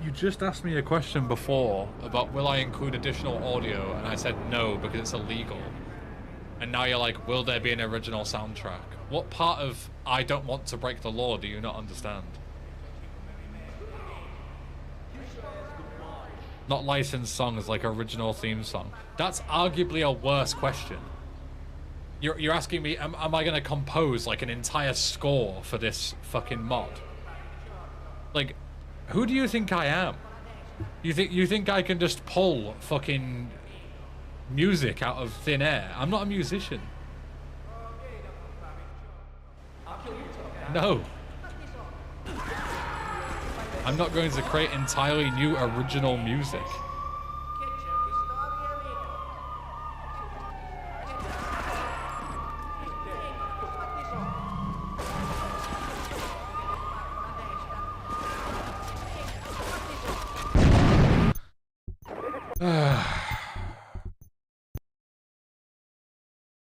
You just asked me a question before about will I include additional audio, and I said no because it's illegal. And now you're like, will there be an original soundtrack? What part of I don't want to break the law do you not understand? Not licensed songs like original theme song. That's arguably a worse question. You're asking me, am I going to compose like an entire score for this fucking mod? Like, who do you think I am? You think I can just pull fucking music out of thin air? I'm not a musician. No. I'm not going to create entirely new original music.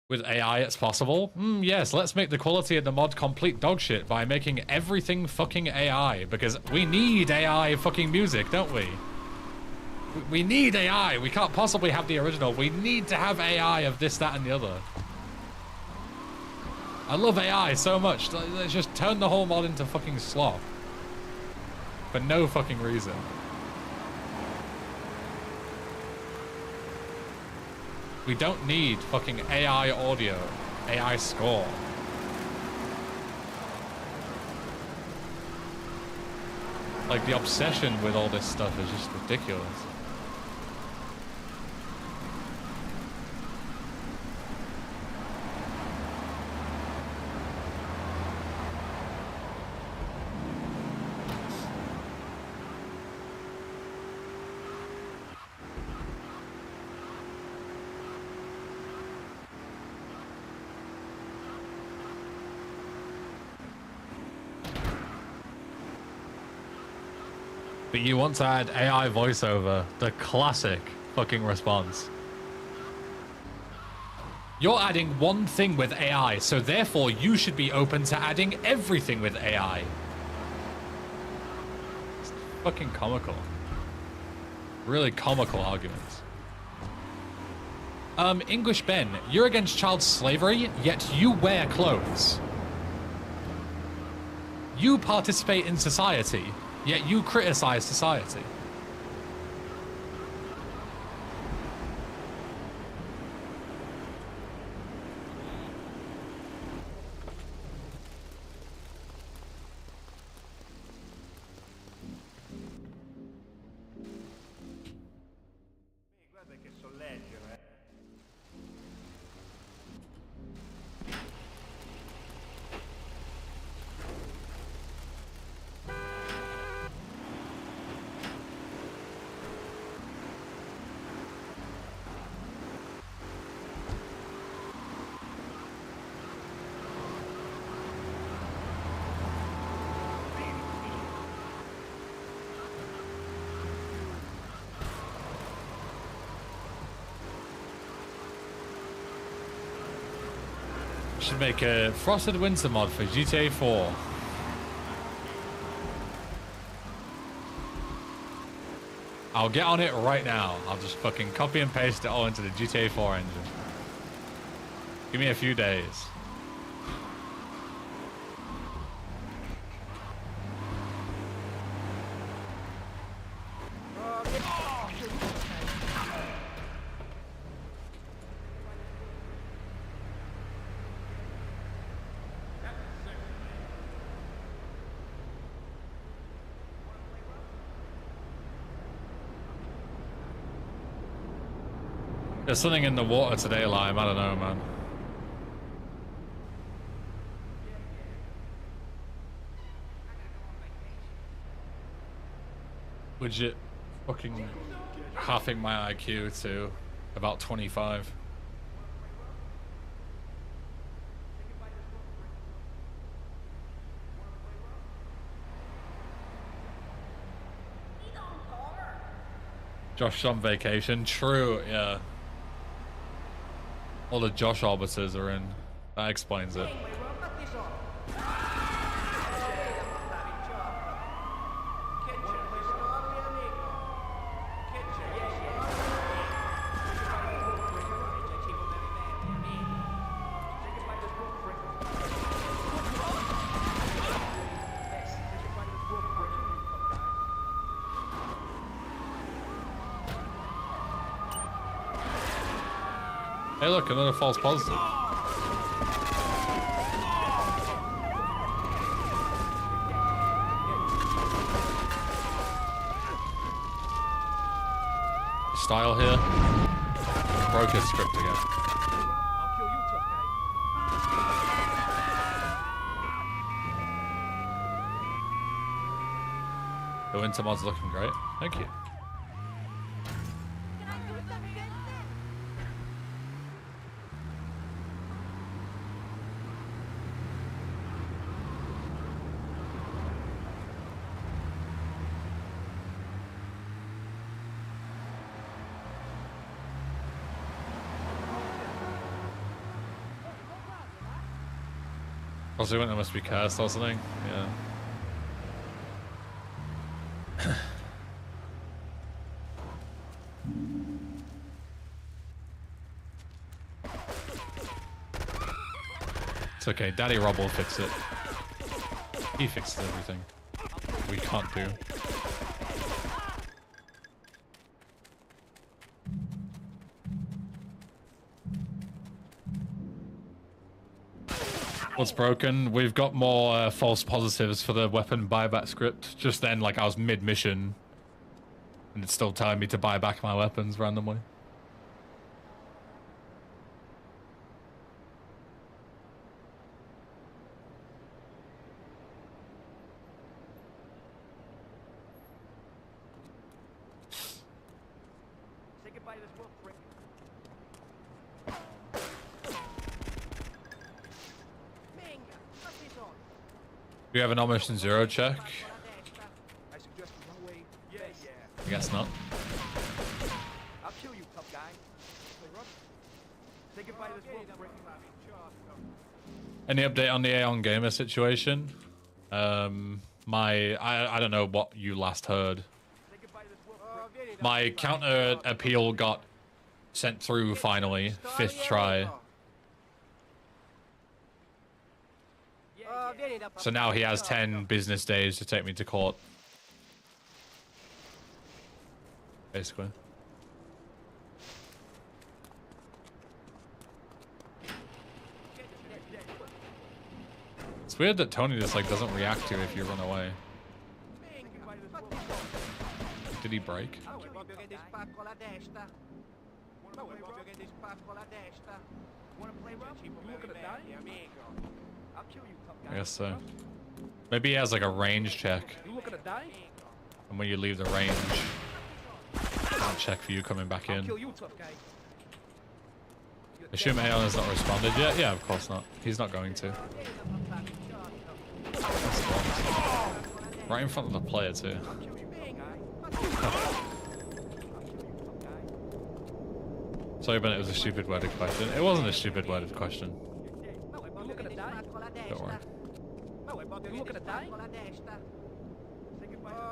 With AI, it's possible. Yes, let's make the quality of the mod complete dogshit by making everything fucking AI, because we need AI fucking music, don't we? We need AI. We can't possibly have the original. We need to have AI of this, that, and the other. I love AI so much. Let's just turn the whole mod into fucking slop. For no fucking reason. We don't need fucking AI audio, AI score. Like, the obsession with all this stuff is just ridiculous. But you want to add AI voiceover, the classic fucking response. You're adding one thing with AI, so therefore you should be open to adding everything with AI. It's fucking comical. Really comical arguments. English Ben, you're against child slavery, yet you wear clothes. You participate in society, yet you criticize society. Guarda che so leggere. Should make a Frosted Winter mod for GTA 4. I'll get on it right now. I'll just fucking copy and paste it all into the GTA 4 engine. Give me a few days. There's something in the water today, Lime. I don't know, man. Legit fucking halving my IQ to about 25. Josh on vacation. True, yeah. All the Josh arbiters are in. That explains it. Hey look, another false positive. Style here. Broke his script again. I'll kill you, tough guy. The winter mod's looking great. Thank you. Can I do some business? Also, when it must be cursed or something. Yeah. It's okay. Daddy Rob will fix it. He fixes everything we can't do. What's broken? We've got more false positives for the weapon buyback script. Just then, like, I was mid-mission, and it's still telling me to buy back my weapons randomly. Say goodbye to this world, prick. Minga, what's this on? Do you have an Omission Zero check? I suggest we run away. Yeah, yeah. I guess not. I'll kill you, tough guy. Say goodbye to this world, prick. Any update on the Aeon Gamer situation? I don't know what you last heard. Say goodbye to this world, prick. My counter appeal got sent through finally, 5th try. So now he has 10 business days to take me to court. Basically. It's weird that Tony just like doesn't react to you if you run away. Did he break? I guess so. Maybe he has like a range check. And when you leave the range, I'll check for you coming back in. Assume Aeon has not responded yet? Yeah, of course not. He's not going to. Right in front of the player too. Sorry, Ben, it was a stupid worded question. It wasn't a stupid worded question. Don't worry. You looking to die?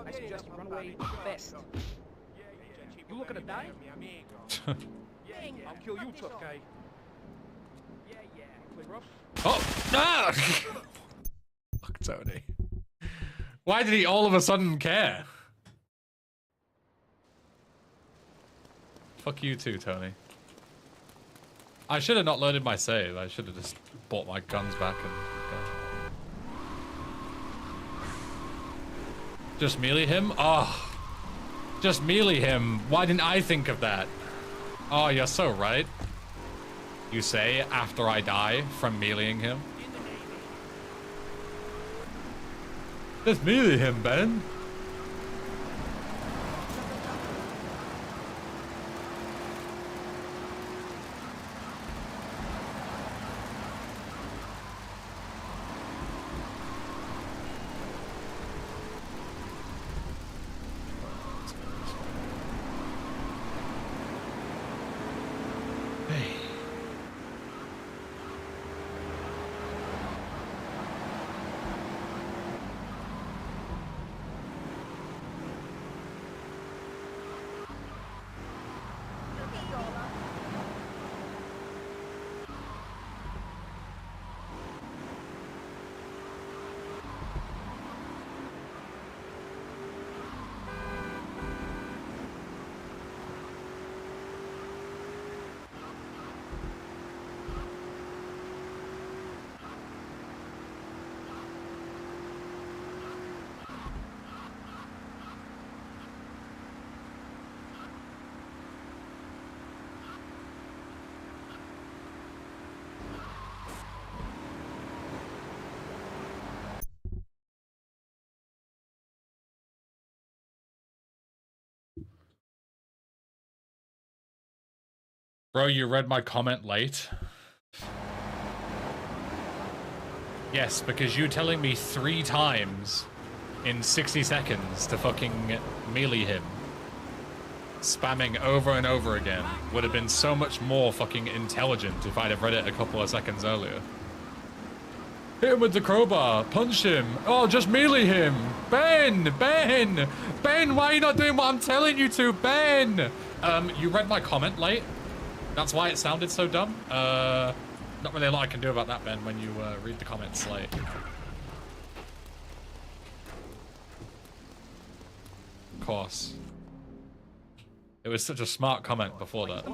I suggest you run away fast. You looking to die? I'll kill you, tough guy. Yeah, yeah. Play rough? Oh! Ah! Fuck Tony. Why did he all of a sudden care? Fuck you too, Tony. I should have not loaded my save. I should have just bought my guns back and... Just melee him? Oh. Just melee him. Why didn't I think of that? Oh, you're so right. You say after I die from meleeing him. Just melee him, Ben. Bro, you read my comment late. Yes, because you telling me 3 times in 60 seconds to fucking melee him, spamming over and over again, would have been so much more fucking intelligent if I'd have read it a couple of seconds earlier. Hit him with the crowbar. Punch him. Oh, just melee him. Ben! Ben! Ben, why are you not doing what I'm telling you to, Ben? You read my comment late. That's why it sounded so dumb. Not really a lot I can do about that, Ben, when you read the comments late. Of course. It was such a smart comment before that.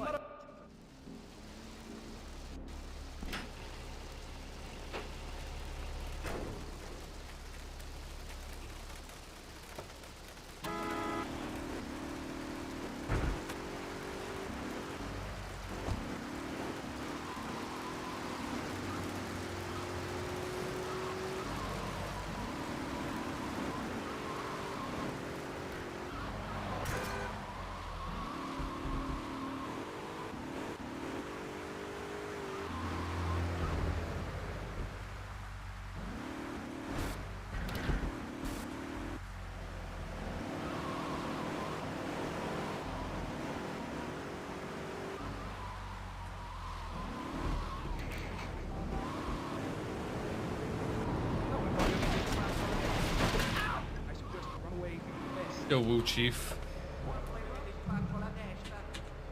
Yo, Woo Chief.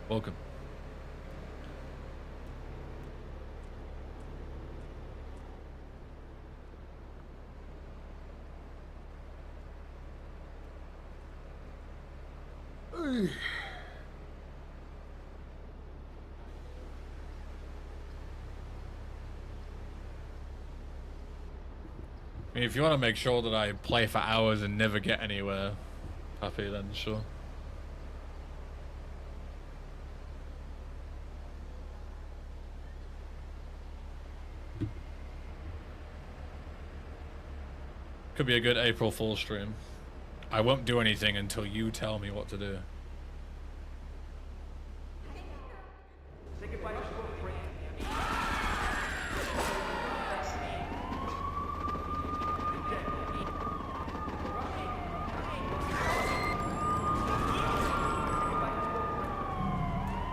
Welcome. I mean, if you want to make sure that I play for hours and never get anywhere, happy then, sure. Could be a good April Fool stream. I won't do anything until you tell me what to do. Say goodbye to your friend.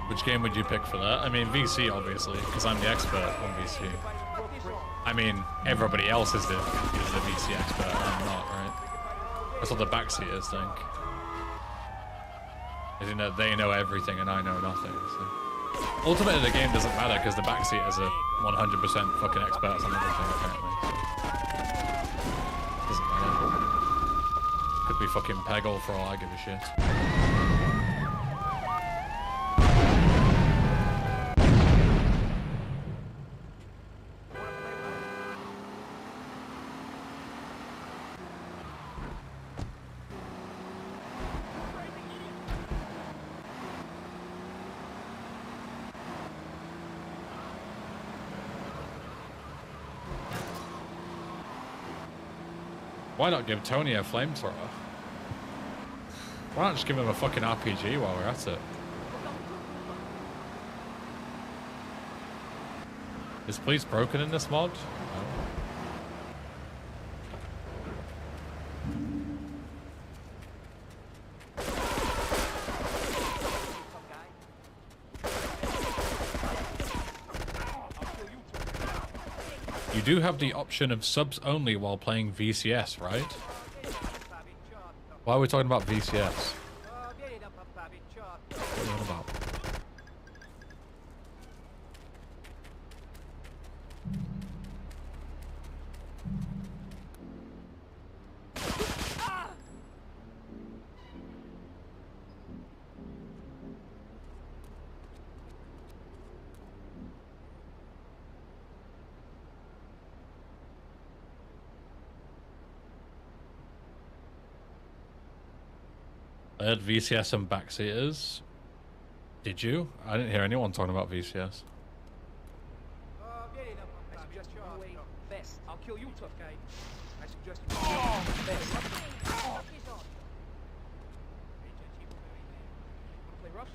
Which game would you pick for that? I mean, VC, obviously, because I'm the expert on VC. I mean, everybody else is the VC expert, I'm not, right? That's what the backseaters think. Is, you know, they know everything and I know nothing, so. Ultimately, the game doesn't matter because the backseaters are 100% fucking experts on everything, apparently. Doesn't matter. Could be fucking Peggle for all I give a shit. Why not give Tony a flamethrower? Why not just give him a fucking RPG while we're at it? Is police broken in this mod? No. You do have the option of subs only while playing VCS, right? Why are we talking about VCS? What are you on about? I had VCS and backseaters. Did you? I didn't hear anyone talking about VCS. I'll kill you, tough guy. I suggest you best. Play rough?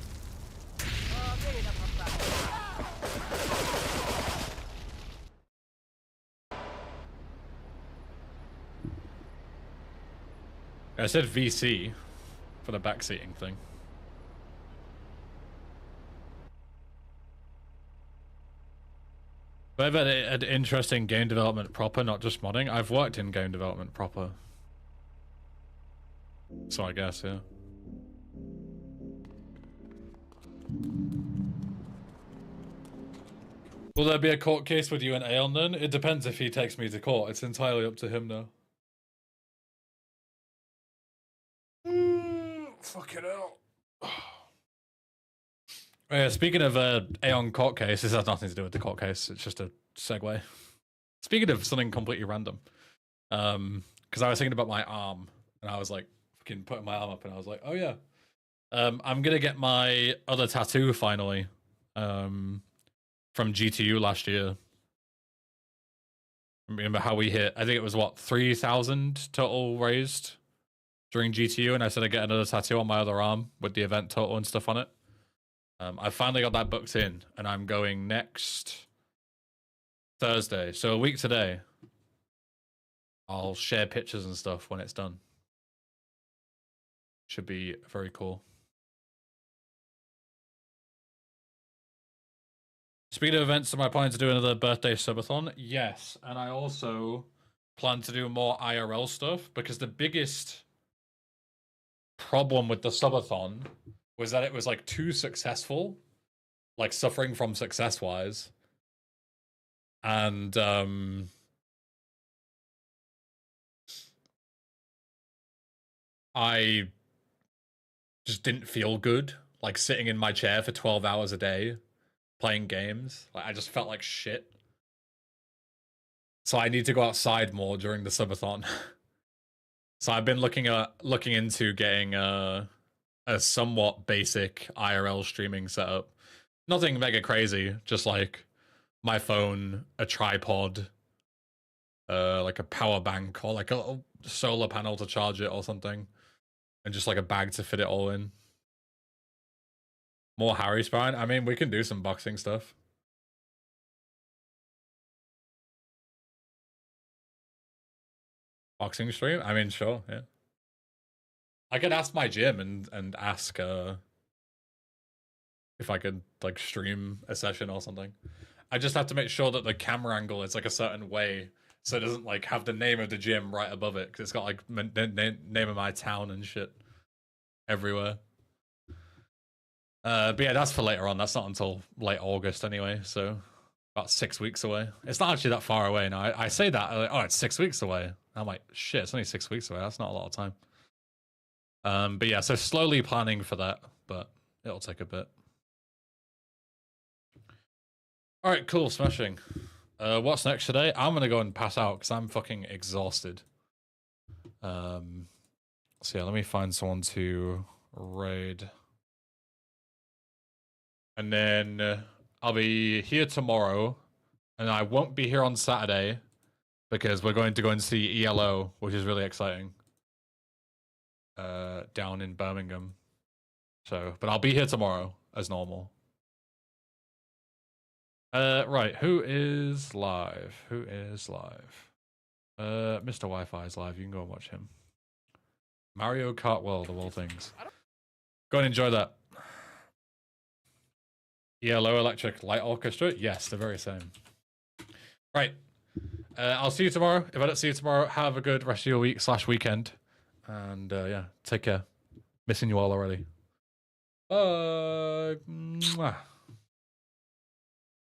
I said VC for the backseating thing. I've had an interest in game development proper, not just modding. I've worked in game development proper. So I guess, yeah. Will there be a court case with you and Aeon then? It depends if he takes me to court. It's entirely up to him now. Fucking hell. Yeah, speaking of Aeon court case, this has nothing to do with the court case. It's just a segue. Speaking of something completely random, because I was thinking about my arm, and I was like, fucking putting my arm up, and I was like, oh yeah, I'm gonna get my other tattoo finally, from GTU last year. Remember how we hit? I think it was what 3,000 total raised during GTU, and I said I'd get another tattoo on my other arm with the event total and stuff on it. I finally got that booked in, and I'm going next Thursday. So a week today. I'll share pictures and stuff when it's done. Should be very cool. Speaking of events, am I planning to do another birthday subathon? Yes, and I also plan to do more IRL stuff, because the biggest problem with the subathon was that it was like too successful, like suffering from success wise, and I just didn't feel good, like sitting in my chair for 12 hours a day playing games. Like I just felt like shit. So I need to go outside more during the subathon. So I've been looking into getting a somewhat basic IRL streaming setup. Nothing mega crazy, just like my phone, a tripod, like a power bank, or like a little solar panel to charge it or something, and just like a bag to fit it all in. More Harry Spine? I mean, we can do some boxing stuff. Boxing stream? I mean, sure, yeah. I could ask my gym and ask if I could like stream a session or something. I just have to make sure that the camera angle is like a certain way, so it doesn't like have the name of the gym right above it, because it's got like name of my town and shit everywhere. But yeah, that's for later on. That's not until late August anyway, so about 6 weeks away. It's not actually that far away now. I say that, like, oh, it's 6 weeks away. I'm like, shit, it's only 6 weeks away. That's not a lot of time. But yeah, so slowly planning for that, but it'll take a bit. All right, cool, smashing. What's next today? I'm gonna go and pass out because I'm fucking exhausted. So yeah, let me find someone to raid. And then I'll be here tomorrow, and I won't be here on Saturday because we're going to go and see ELO, which is really exciting. Down in Birmingham. So, but I'll be here tomorrow as normal. Right, who is live? Who is live? Mr. Wi-Fi is live. You can go and watch him. Mario Kart World of all things. Go and enjoy that. ELO Electric Light Orchestra? Yes, the very same. Right. I'll see you tomorrow. If I don't see you tomorrow, have a good rest of your week / weekend. And yeah, take care. Missing you all already. Bye. Mwah.